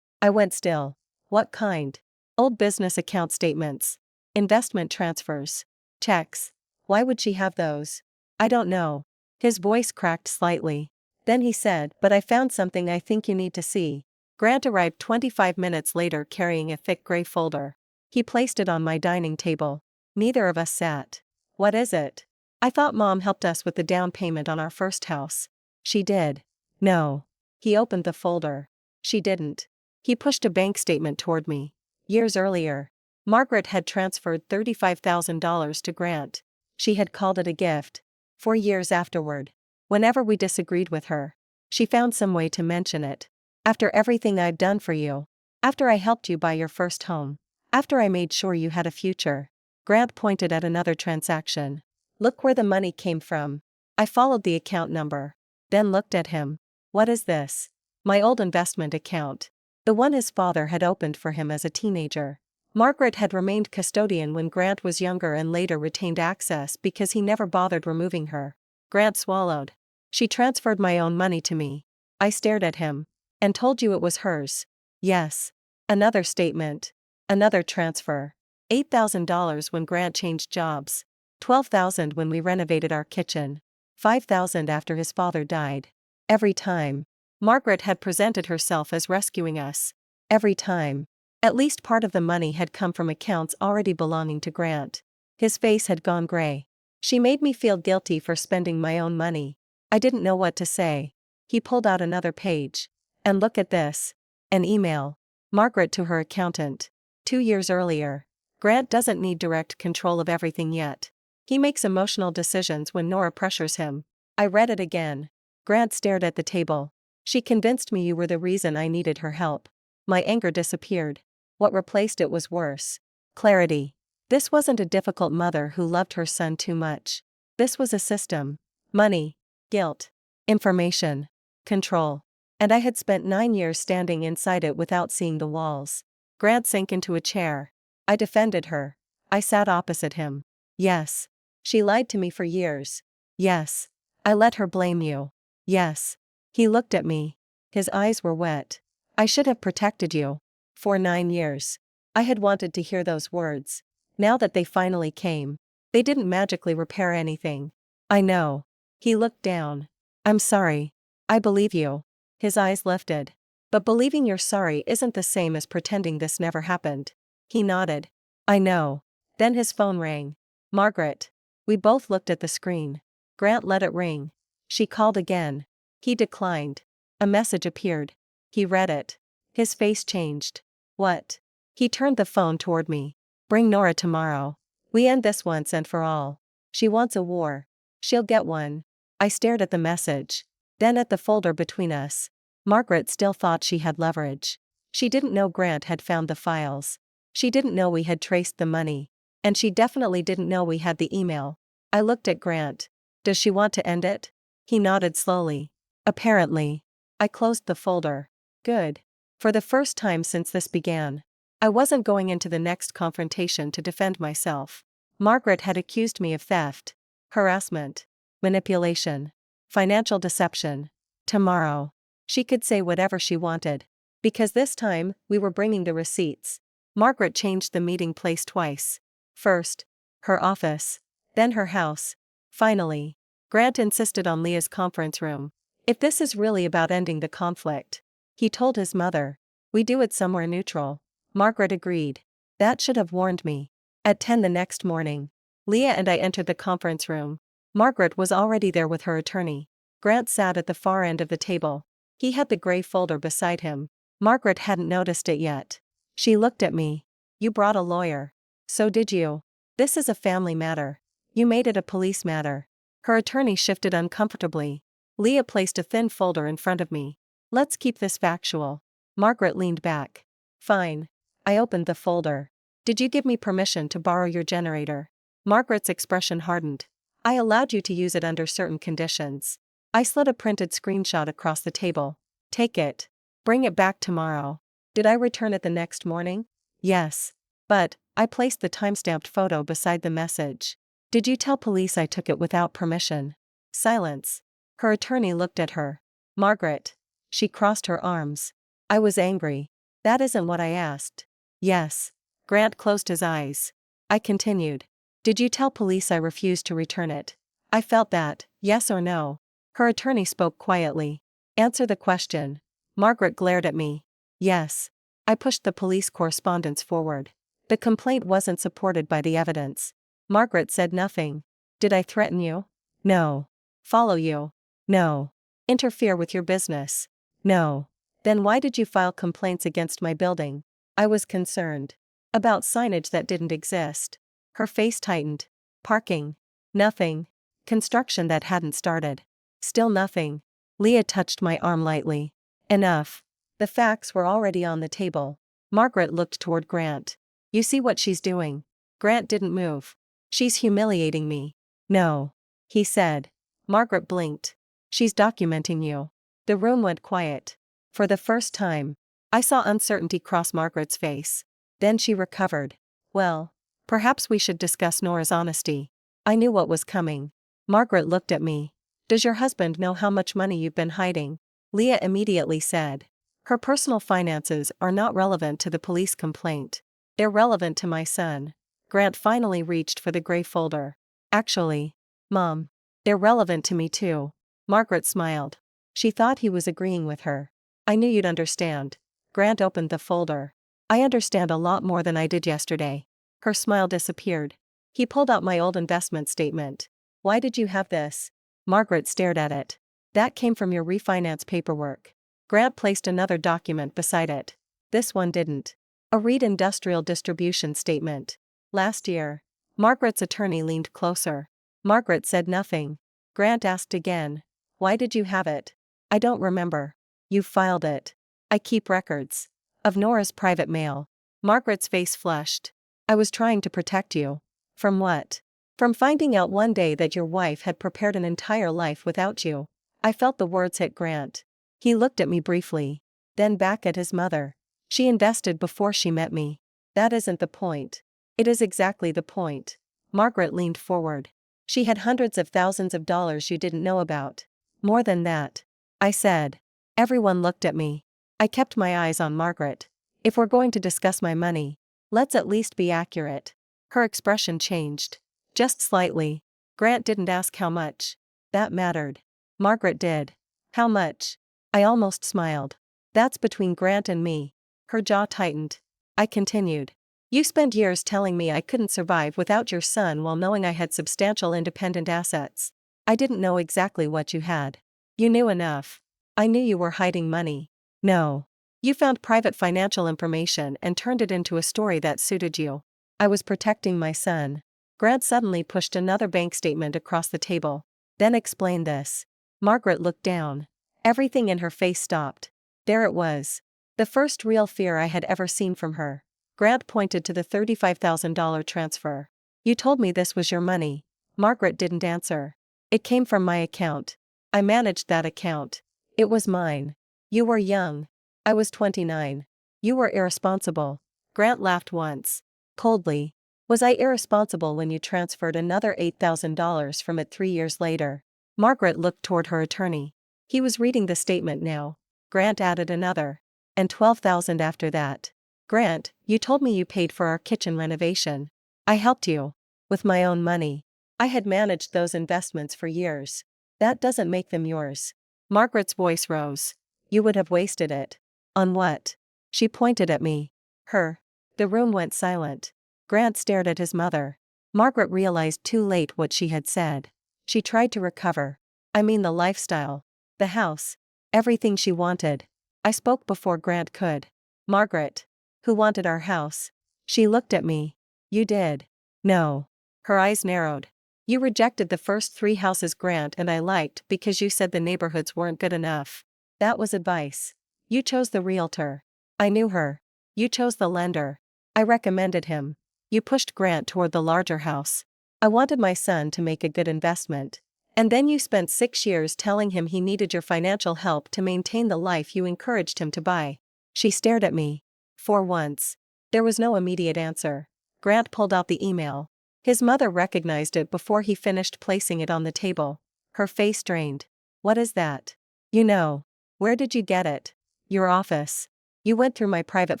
I went still. What kind? Old business account statements. Investment transfers. Checks. Why would she have those? I don't know. His voice cracked slightly. Then he said, but I found something I think you need to see. Grant arrived 25 minutes later carrying a thick gray folder. He placed it on my dining table. Neither of us sat. What is it? I thought Mom helped us with the down payment on our first house. She did. No. He opened the folder. She didn't. He pushed a bank statement toward me. Years earlier, Margaret had transferred $35,000 to Grant. She had called it a gift. 4 years afterward, whenever we disagreed with her, she found some way to mention it. After everything I'd done for you. After I helped you buy your first home. After I made sure you had a future. Grant pointed at another transaction. Look where the money came from. I followed the account number. Then looked at him. What is this? My old investment account. The one his father had opened for him as a teenager. Margaret had remained custodian when Grant was younger and later retained access because he never bothered removing her. Grant swallowed. She transferred my own money to me. I stared at him. And told you it was hers. Yes. Another statement. Another transfer. $8,000 when Grant changed jobs. $12,000 when we renovated our kitchen. $5,000 after his father died. Every time. Margaret had presented herself as rescuing us. Every time. At least part of the money had come from accounts already belonging to Grant. His face had gone gray. She made me feel guilty for spending my own money. I didn't know what to say. He pulled out another page. And look at this. An email. Margaret to her accountant. 2 years earlier. Grant doesn't need direct control of everything yet. He makes emotional decisions when Nora pressures him. I read it again. Grant stared at the table. She convinced me you were the reason I needed her help. My anger disappeared. What replaced it was worse. Clarity. This wasn't a difficult mother who loved her son too much. This was a system. Money. Guilt. Information. Control. And I had spent 9 years standing inside it without seeing the walls. Grant sank into a chair. I defended her. I sat opposite him. Yes. She lied to me for years. Yes. I let her blame you. Yes. He looked at me. His eyes were wet. I should have protected you. For 9 years. I had wanted to hear those words. Now that they finally came. They didn't magically repair anything. I know. He looked down. I'm sorry. I believe you. His eyes lifted. But believing you're sorry isn't the same as pretending this never happened. He nodded. I know. Then his phone rang. Margaret. We both looked at the screen. Grant let it ring. She called again. He declined. A message appeared. He read it. His face changed. What? He turned the phone toward me. Bring Nora tomorrow. We end this once and for all. She wants a war. She'll get one. I stared at the message. Then at the folder between us. Margaret still thought she had leverage. She didn't know Grant had found the files. She didn't know we had traced the money. And she definitely didn't know we had the email. I looked at Grant. Does she want to end it? He nodded slowly. Apparently. I closed the folder. Good. For the first time since this began. I wasn't going into the next confrontation to defend myself. Margaret had accused me of theft, harassment, manipulation, financial deception. Tomorrow. She could say whatever she wanted. Because this time, we were bringing the receipts. Margaret changed the meeting place twice. First, her office. Then her house. Finally, Grant insisted on Leah's conference room. If this is really about ending the conflict, he told his mother, we do it somewhere neutral. Margaret agreed. That should have warned me. At 10 the next morning, Leah and I entered the conference room. Margaret was already there with her attorney. Grant sat at the far end of the table. He had the gray folder beside him. Margaret hadn't noticed it yet. She looked at me. You brought a lawyer. So did you. This is a family matter. You made it a police matter. Her attorney shifted uncomfortably. Leah placed a thin folder in front of me. Let's keep this factual. Margaret leaned back. Fine. I opened the folder. Did you give me permission to borrow your generator? Margaret's expression hardened. I allowed you to use it under certain conditions. I slid a printed screenshot across the table. Take it. Bring it back tomorrow. Did I return it the next morning? Yes. But, I placed the timestamped photo beside the message. Did you tell police I took it without permission? Silence. Her attorney looked at her. Margaret. She crossed her arms. I was angry. That isn't what I asked. Yes. Grant closed his eyes. I continued. Did you tell police I refused to return it? I felt that, yes or no? Her attorney spoke quietly. Answer the question. Margaret glared at me. Yes. I pushed the police correspondence forward. The complaint wasn't supported by the evidence. Margaret said nothing. Did I threaten you? No. Follow you? No. Interfere with your business? No. Then why did you file complaints against my building? I was concerned. About signage that didn't exist. Her face tightened. Parking. Nothing. Construction that hadn't started. Still nothing. Leah touched my arm lightly. Enough. The facts were already on the table. Margaret looked toward Grant. You see what she's doing? Grant didn't move. She's humiliating me. No. He said. Margaret blinked. She's documenting you. The room went quiet. For the first time, I saw uncertainty cross Margaret's face. Then she recovered. Well, perhaps we should discuss Nora's honesty. I knew what was coming. Margaret looked at me. Does your husband know how much money you've been hiding? Leah immediately said. Her personal finances are not relevant to the police complaint. They're relevant to my son. Grant finally reached for the gray folder. Actually, Mom, they're relevant to me too. Margaret smiled. She thought he was agreeing with her. I knew you'd understand. Grant opened the folder. I understand a lot more than I did yesterday. Her smile disappeared. He pulled out my old investment statement. Why did you have this? Margaret stared at it. That came from your refinance paperwork. Grant placed another document beside it. This one didn't. A Reed Industrial Distribution statement. Last year. Margaret's attorney leaned closer. Margaret said nothing. Grant asked again. Why did you have it? I don't remember. You filed it. I keep records. Of Nora's private mail. Margaret's face flushed. I was trying to protect you. From what? From finding out one day that your wife had prepared an entire life without you. I felt the words hit Grant. He looked at me briefly. Then back at his mother. She invested before she met me. That isn't the point. It is exactly the point. Margaret leaned forward. She had hundreds of thousands of dollars you didn't know about. More than that. I said. Everyone looked at me. I kept my eyes on Margaret. If we're going to discuss my money, let's at least be accurate. Her expression changed. Just slightly. Grant didn't ask how much. That mattered. Margaret did. How much? I almost smiled. That's between Grant and me. Her jaw tightened. I continued. You spent years telling me I couldn't survive without your son while knowing I had substantial independent assets. I didn't know exactly what you had. You knew enough. I knew you were hiding money. No. You found private financial information and turned it into a story that suited you. I was protecting my son. Grant suddenly pushed another bank statement across the table. Then explain this. Margaret looked down. Everything in her face stopped. There it was. The first real fear I had ever seen from her. Grant pointed to the $35,000 transfer. You told me this was your money. Margaret didn't answer. It came from my account. I managed that account. It was mine. You were young. I was 29. You were irresponsible. Grant laughed once. Coldly. Was I irresponsible when you transferred another $8,000 from it 3 years later? Margaret looked toward her attorney. He was reading the statement now. Grant added another. And $12,000 after that. Grant, you told me you paid for our kitchen renovation. I helped you. With my own money. I had managed those investments for years. That doesn't make them yours. Margaret's voice rose. You would have wasted it. On what? She pointed at me. Her. The room went silent. Grant stared at his mother. Margaret realized too late what she had said. She tried to recover. I mean the lifestyle. The house. Everything she wanted. I spoke before Grant could. Margaret. Who wanted our house? She looked at me. You did. No. Her eyes narrowed. You rejected the first 3 houses Grant and I liked because you said the neighborhoods weren't good enough. That was advice. You chose the realtor. I knew her. You chose the lender. I recommended him. You pushed Grant toward the larger house. I wanted my son to make a good investment. And then you spent 6 years telling him he needed your financial help to maintain the life you encouraged him to buy. She stared at me. For once. There was no immediate answer. Grant pulled out the email. His mother recognized it before he finished placing it on the table. Her face drained. What is that? You know. Where did you get it? Your office. You went through my private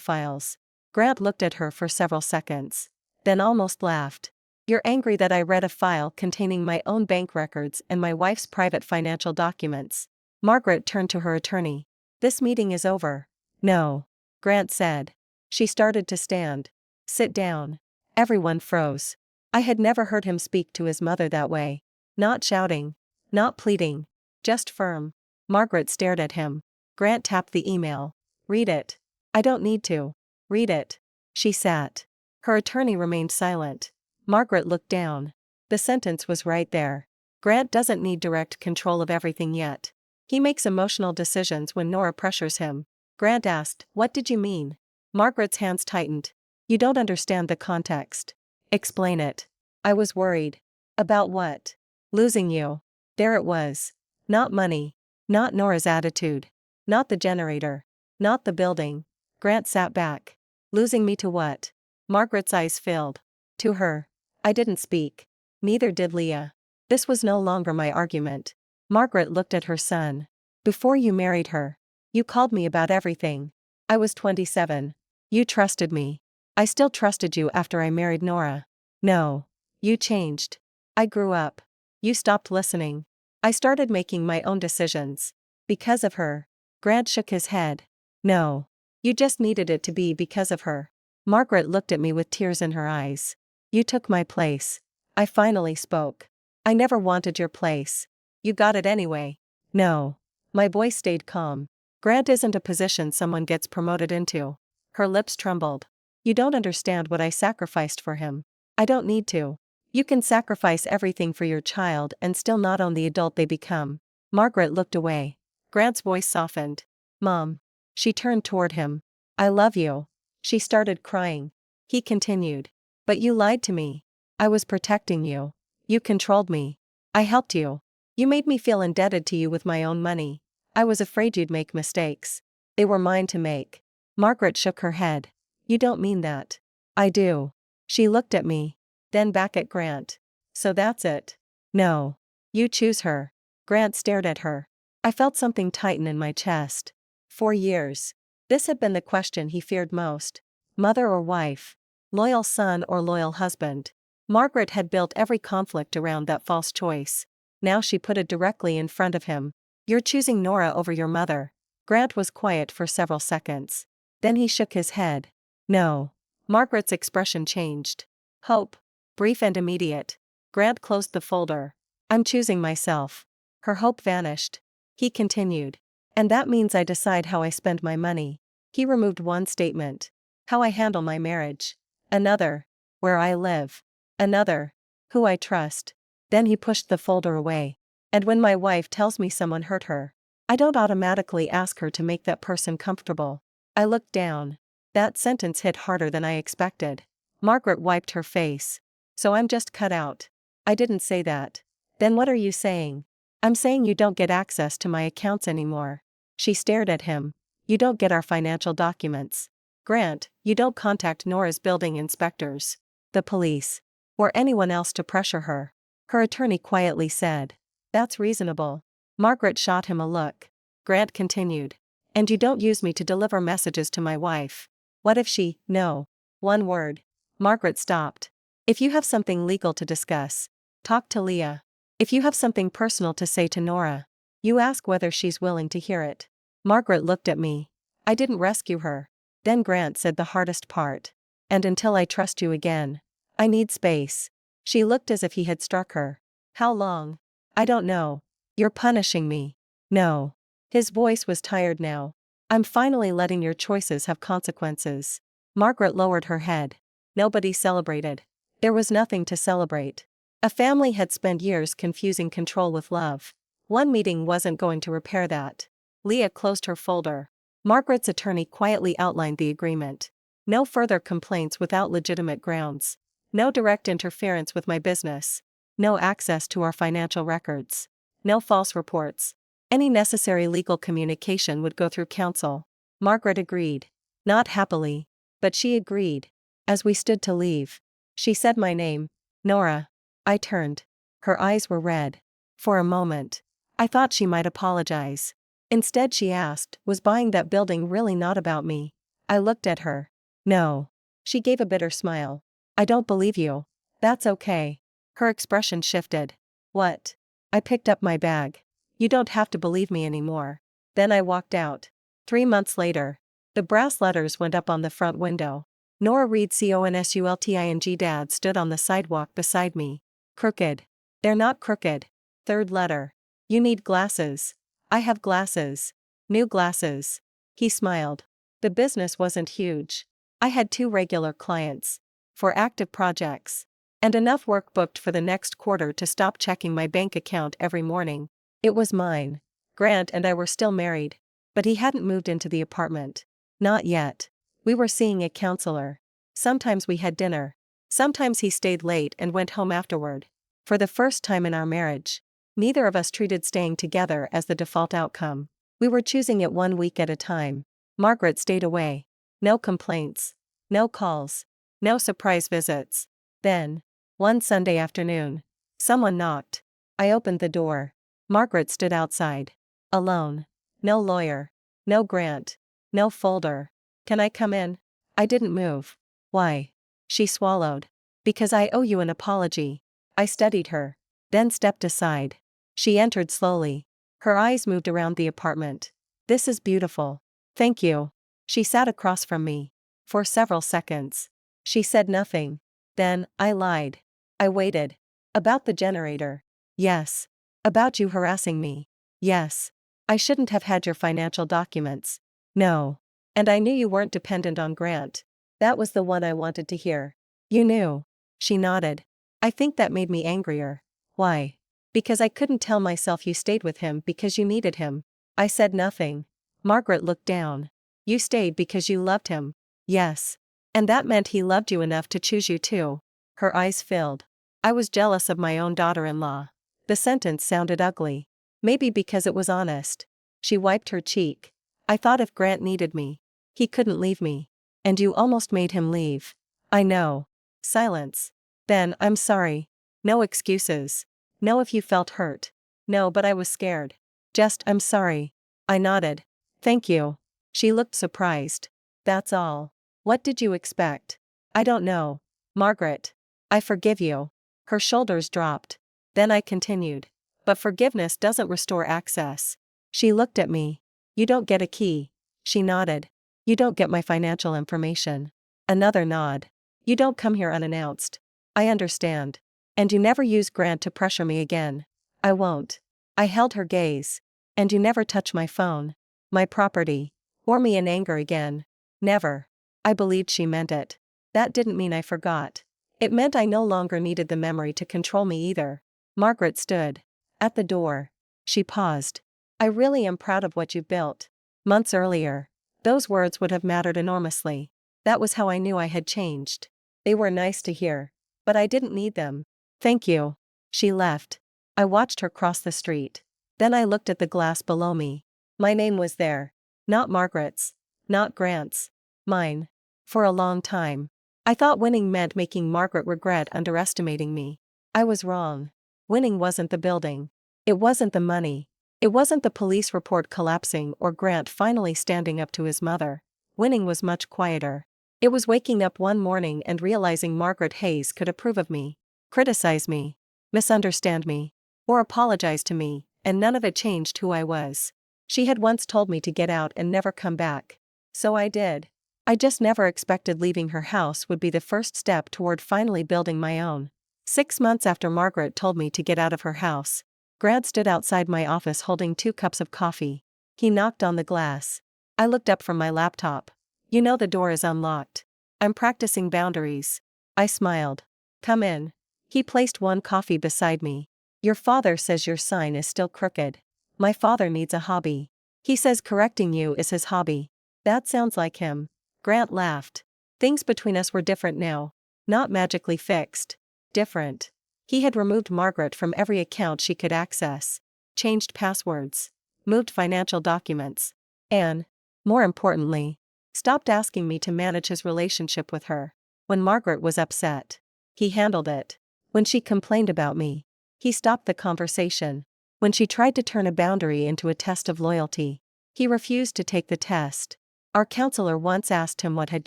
files. Grant looked at her for several seconds. Then almost laughed. You're angry that I read a file containing my own bank records and my wife's private financial documents. Margaret turned to her attorney. This meeting is over. No. Grant said. She started to stand. Sit down. Everyone froze. I had never heard him speak to his mother that way. Not shouting. Not pleading. Just firm. Margaret stared at him. Grant tapped the email. Read it. I don't need to. Read it. She sat. Her attorney remained silent. Margaret looked down. The sentence was right there. Grant doesn't need direct control of everything yet. He makes emotional decisions when Nora pressures him. Grant asked, What did you mean? Margaret's hands tightened. You don't understand the context. Explain it. I was worried. About what? Losing you. There it was. Not money. Not Nora's attitude. Not the generator. Not the building. Grant sat back. Losing me to what? Margaret's eyes filled. To her. I didn't speak. Neither did Leah. This was no longer my argument. Margaret looked at her son. Before you married her. You called me about everything. I was 27. You trusted me. I still trusted you after I married Nora. No. You changed. I grew up. You stopped listening. I started making my own decisions. Because of her. Grant shook his head. No. You just needed it to be because of her. Margaret looked at me with tears in her eyes. You took my place. I finally spoke. I never wanted your place. You got it anyway. No. My voice stayed calm. Grant isn't a position someone gets promoted into. Her lips trembled. You don't understand what I sacrificed for him. I don't need to. You can sacrifice everything for your child and still not own the adult they become. Margaret looked away. Grant's voice softened. Mom. She turned toward him. I love you. She started crying. He continued. But you lied to me. I was protecting you. You controlled me. I helped you. You made me feel indebted to you with my own money. I was afraid you'd make mistakes. They were mine to make. Margaret shook her head. You don't mean that. I do. She looked at me. Then back at Grant. So that's it. No. You choose her. Grant stared at her. I felt something tighten in my chest. 4 years. This had been the question he feared most. Mother or wife? Loyal son or loyal husband? Margaret had built every conflict around that false choice. Now she put it directly in front of him. You're choosing Nora over your mother. Grant was quiet for several seconds. Then he shook his head. No. Margaret's expression changed. Hope. Brief and immediate. Grant closed the folder. I'm choosing myself. Her hope vanished. He continued. And that means I decide how I spend my money. He removed one statement. How I handle my marriage. Another. Where I live. Another. Who I trust. Then he pushed the folder away. And when my wife tells me someone hurt her, I don't automatically ask her to make that person comfortable. I looked down. That sentence hit harder than I expected. Margaret wiped her face. So I'm just cut out. I didn't say that. Then what are you saying? I'm saying you don't get access to my accounts anymore. She stared at him. You don't get our financial documents. Grant, you don't contact Nora's building inspectors, the police, or anyone else to pressure her. Her attorney quietly said. That's reasonable. Margaret shot him a look. Grant continued. And you don't use me to deliver messages to my wife. What if she, no. One word. Margaret stopped. If you have something legal to discuss, talk to Leah. If you have something personal to say to Nora, you ask whether she's willing to hear it. Margaret looked at me. I didn't rescue her. Then Grant said the hardest part. And until I trust you again, I need space. She looked as if he had struck her. How long? I don't know. You're punishing me. No. His voice was tired now. I'm finally letting your choices have consequences. Margaret lowered her head. Nobody celebrated. There was nothing to celebrate. A family had spent years confusing control with love. One meeting wasn't going to repair that. Leah closed her folder. Margaret's attorney quietly outlined the agreement. No further complaints without legitimate grounds. No direct interference with my business. No access to our financial records. No false reports. Any necessary legal communication would go through counsel. Margaret agreed. Not happily. But she agreed. As we stood to leave, she said my name. Nora. I turned. Her eyes were red. For a moment, I thought she might apologize. Instead she asked, was buying that building really not about me? I looked at her. No. She gave a bitter smile. I don't believe you. That's okay. Her expression shifted. What? I picked up my bag. You don't have to believe me anymore. Then I walked out. 3 months later, the brass letters went up on the front window. Nora Reed Consulting. Dad stood on the sidewalk beside me. Crooked. They're not crooked. Third letter. You need glasses. I have glasses. New glasses. He smiled. The business wasn't huge. I had 2 regular clients. 4 active projects. And enough work booked for the next quarter to stop checking my bank account every morning. It was mine. Grant and I were still married. But he hadn't moved into the apartment. Not yet. We were seeing a counselor. Sometimes we had dinner. Sometimes he stayed late and went home afterward. For the first time in our marriage, neither of us treated staying together as the default outcome. We were choosing it 1 week at a time. Margaret stayed away. No complaints. No calls. No surprise visits. Then, one Sunday afternoon, someone knocked. I opened the door. Margaret stood outside. Alone. No lawyer. No Grant. No folder. Can I come in? I didn't move. Why? She swallowed. Because I owe you an apology. I studied her. Then stepped aside. She entered slowly. Her eyes moved around the apartment. This is beautiful. Thank you. She sat across from me. For several seconds. She said nothing. Then, I lied. I waited. About the generator. Yes. About you harassing me. Yes. I shouldn't have had your financial documents. No. And I knew you weren't dependent on Grant. That was the one I wanted to hear. You knew. She nodded. I think that made me angrier. Why? Because I couldn't tell myself you stayed with him because you needed him. I said nothing. Margaret looked down. You stayed because you loved him. Yes. And that meant he loved you enough to choose you too. Her eyes filled. I was jealous of my own daughter-in-law. The sentence sounded ugly. Maybe because it was honest. She wiped her cheek. I thought if Grant needed me, he couldn't leave me. And you almost made him leave. I know. Silence. Then, I'm sorry. No excuses. No if you felt hurt. No but I was scared. Just, I'm sorry. I nodded. Thank you. She looked surprised. That's all. What did you expect? I don't know. Margaret. I forgive you. Her shoulders dropped. Then I continued. But forgiveness doesn't restore access. She looked at me. You don't get a key. She nodded. You don't get my financial information. Another nod. You don't come here unannounced. I understand. And you never use Grant to pressure me again. I won't. I held her gaze. And you never touch my phone. My property. Or me in anger again. Never. I believed she meant it. That didn't mean I forgot. It meant I no longer needed the memory to control me either. Margaret stood at the door. She paused. I really am proud of what you've built. Months earlier, those words would have mattered enormously. That was how I knew I had changed. They were nice to hear, but I didn't need them. Thank you. She left. I watched her cross the street. Then I looked at the glass below me. My name was there. Not Margaret's. Not Grant's. Mine. For a long time, I thought winning meant making Margaret regret underestimating me. I was wrong. Winning wasn't the building. It wasn't the money. It wasn't the police report collapsing or Grant finally standing up to his mother. Winning was much quieter. It was waking up one morning and realizing Margaret Hayes could approve of me, criticize me, misunderstand me, or apologize to me, and none of it changed who I was. She had once told me to get out and never come back. So I did. I just never expected leaving her house would be the first step toward finally building my own. 6 months after Margaret told me to get out of her house, Grant stood outside my office holding 2 cups of coffee. He knocked on the glass. I looked up from my laptop. You know the door is unlocked. I'm practicing boundaries. I smiled. Come in. He placed 1 coffee beside me. Your father says your sign is still crooked. My father needs a hobby. He says correcting you is his hobby. That sounds like him. Grant laughed. Things between us were different now. Not magically fixed. Different. He had removed Margaret from every account she could access, changed passwords, moved financial documents, and, more importantly, stopped asking me to manage his relationship with her. When Margaret was upset, he handled it. When she complained about me, he stopped the conversation. When she tried to turn a boundary into a test of loyalty, he refused to take the test. Our counselor once asked him what had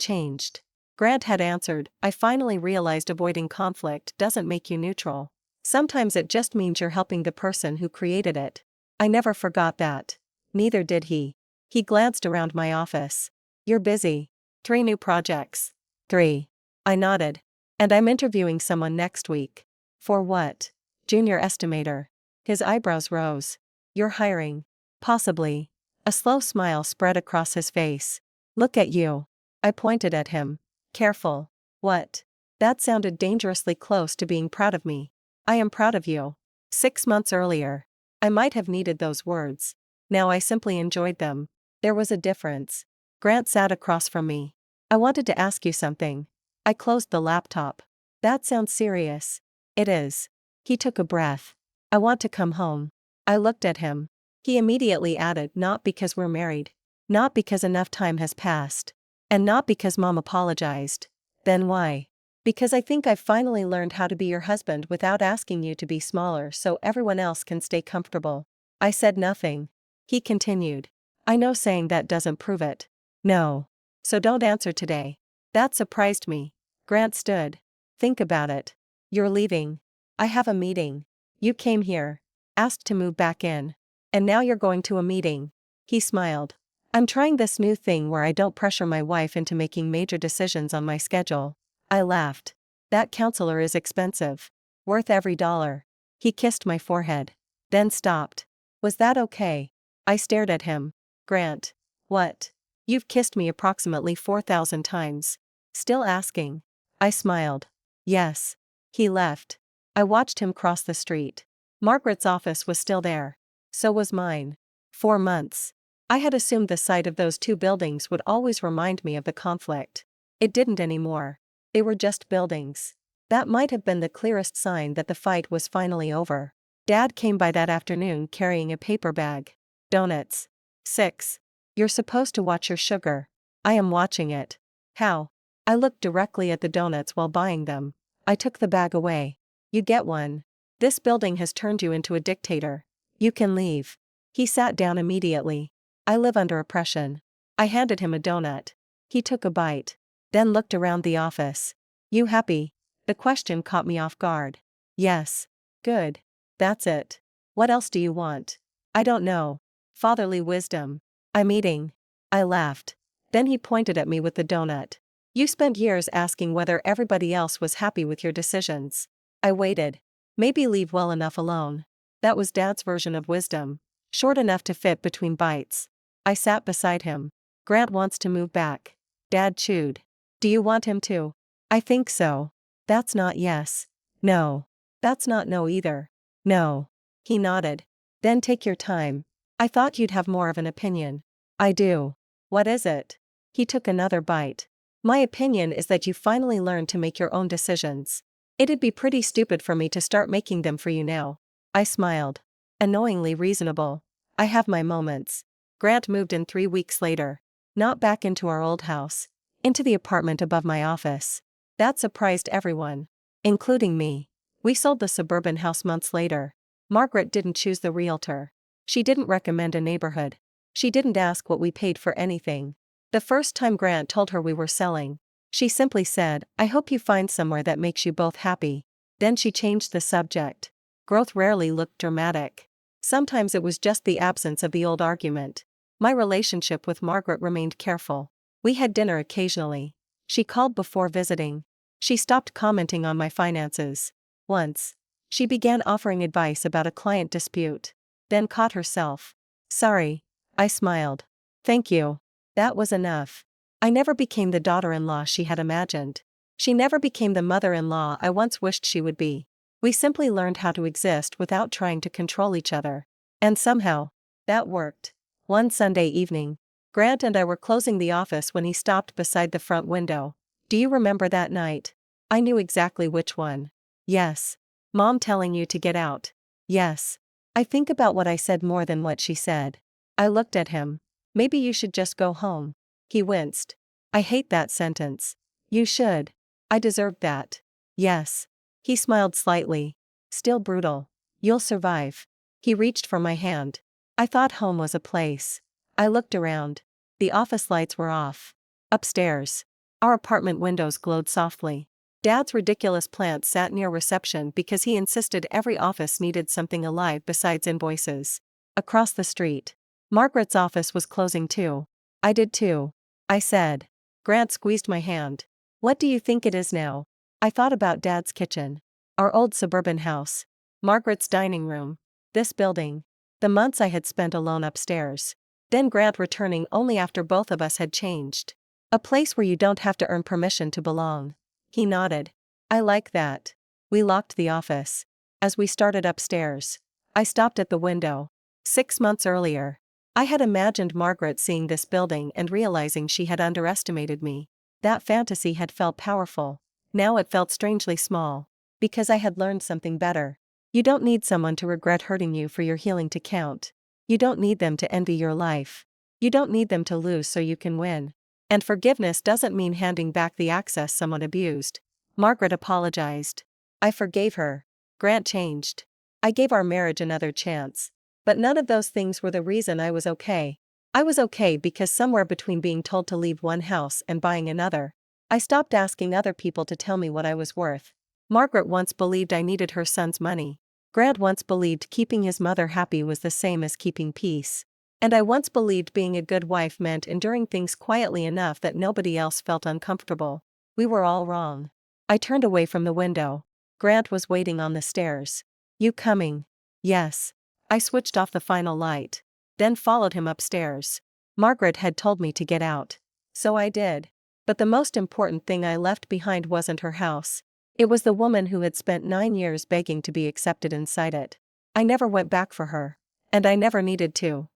changed. Grant had answered, I finally realized avoiding conflict doesn't make you neutral. Sometimes it just means you're helping the person who created it. I never forgot that. Neither did he. He glanced around my office. You're busy. 3 new projects. 3. I nodded. And I'm interviewing someone next week. For what? Junior estimator. His eyebrows rose. You're hiring. Possibly. A slow smile spread across his face. Look at you. I pointed at him. Careful. What? That sounded dangerously close to being proud of me. I am proud of you. 6 months earlier, I might have needed those words. Now I simply enjoyed them. There was a difference. Grant sat across from me. I wanted to ask you something. I closed the laptop. That sounds serious. It is. He took a breath. I want to come home. I looked at him. He immediately added, not because we're married. Not because enough time has passed. And not because Mom apologized. Then why? Because I think I've finally learned how to be your husband without asking you to be smaller so everyone else can stay comfortable. I said nothing. He continued. I know saying that doesn't prove it. No. So don't answer today. That surprised me. Grant stood. Think about it. You're leaving. I have a meeting. You came here. Asked to move back in. And now you're going to a meeting. He smiled. I'm trying this new thing where I don't pressure my wife into making major decisions on my schedule. I laughed. That counselor is expensive. Worth every dollar. He kissed my forehead. Then stopped. Was that okay? I stared at him. Grant. What? You've kissed me approximately 4,000 times. Still asking. I smiled. Yes. He left. I watched him cross the street. Margaret's office was still there. So was mine. 4 months. I had assumed the sight of those 2 buildings would always remind me of the conflict. It didn't anymore. They were just buildings. That might have been the clearest sign that the fight was finally over. Dad came by that afternoon carrying a paper bag. Donuts. 6. You're supposed to watch your sugar. I am watching it. How? I looked directly at the donuts while buying them. I took the bag away. You get one. This building has turned you into a dictator. You can leave. He sat down immediately. I live under oppression. I handed him a donut. He took a bite. Then looked around the office. You happy? The question caught me off guard. Yes. Good. That's it. What else do you want? I don't know. Fatherly wisdom. I'm eating. I laughed. Then he pointed at me with the donut. You spent years asking whether everybody else was happy with your decisions. I waited. Maybe leave well enough alone. That was Dad's version of wisdom. Short enough to fit between bites. I sat beside him. Grant wants to move back. Dad chewed. Do you want him to? I think so. That's not yes. No. That's not no either. No. He nodded. Then take your time. I thought you'd have more of an opinion. I do. What is it? He took another bite. My opinion is that you finally learned to make your own decisions. It'd be pretty stupid for me to start making them for you now. I smiled. Annoyingly reasonable. I have my moments. Grant moved in 3 weeks later. Not back into our old house. Into the apartment above my office. That surprised everyone. Including me. We sold the suburban house months later. Margaret didn't choose the realtor. She didn't recommend a neighborhood. She didn't ask what we paid for anything. The first time Grant told her we were selling, she simply said, "I hope you find somewhere that makes you both happy." Then she changed the subject. Growth rarely looked dramatic. Sometimes it was just the absence of the old argument. My relationship with Margaret remained careful. We had dinner occasionally. She called before visiting. She stopped commenting on my finances. Once, she began offering advice about a client dispute. Then caught herself. Sorry. I smiled. Thank you. That was enough. I never became the daughter-in-law she had imagined. She never became the mother-in-law I once wished she would be. We simply learned how to exist without trying to control each other. And somehow, that worked. One Sunday evening, Grant and I were closing the office when he stopped beside the front window. Do you remember that night? I knew exactly which one. Yes. Mom telling you to get out. Yes. I think about what I said more than what she said. I looked at him. Maybe you should just go home. He winced. I hate that sentence. You should. I deserved that. Yes. He smiled slightly. Still brutal. You'll survive. He reached for my hand. I thought home was a place. I looked around. The office lights were off. Upstairs, our apartment windows glowed softly. Dad's ridiculous plant sat near reception because he insisted every office needed something alive besides invoices. Across the street, Margaret's office was closing too. I did too. I said. Grant squeezed my hand. What do you think it is now? I thought about Dad's kitchen. Our old suburban house. Margaret's dining room. This building. The months I had spent alone upstairs. Then Grant returning only after both of us had changed. A place where you don't have to earn permission to belong. He nodded. I like that. We locked the office. As we started upstairs, I stopped at the window. 6 months earlier, I had imagined Margaret seeing this building and realizing she had underestimated me. That fantasy had felt powerful. Now it felt strangely small. Because I had learned something better. You don't need someone to regret hurting you for your healing to count. You don't need them to envy your life. You don't need them to lose so you can win. And forgiveness doesn't mean handing back the access someone abused. Margaret apologized. I forgave her. Grant changed. I gave our marriage another chance. But none of those things were the reason I was okay. I was okay because somewhere between being told to leave one house and buying another, I stopped asking other people to tell me what I was worth. Margaret once believed I needed her son's money. Grant once believed keeping his mother happy was the same as keeping peace. And I once believed being a good wife meant enduring things quietly enough that nobody else felt uncomfortable. We were all wrong. I turned away from the window. Grant was waiting on the stairs. You coming? Yes. I switched off the final light. Then followed him upstairs. Margaret had told me to get out. So I did. But the most important thing I left behind wasn't her house. It was the woman who had spent 9 years begging to be accepted inside it. I never went back for her. And I never needed to.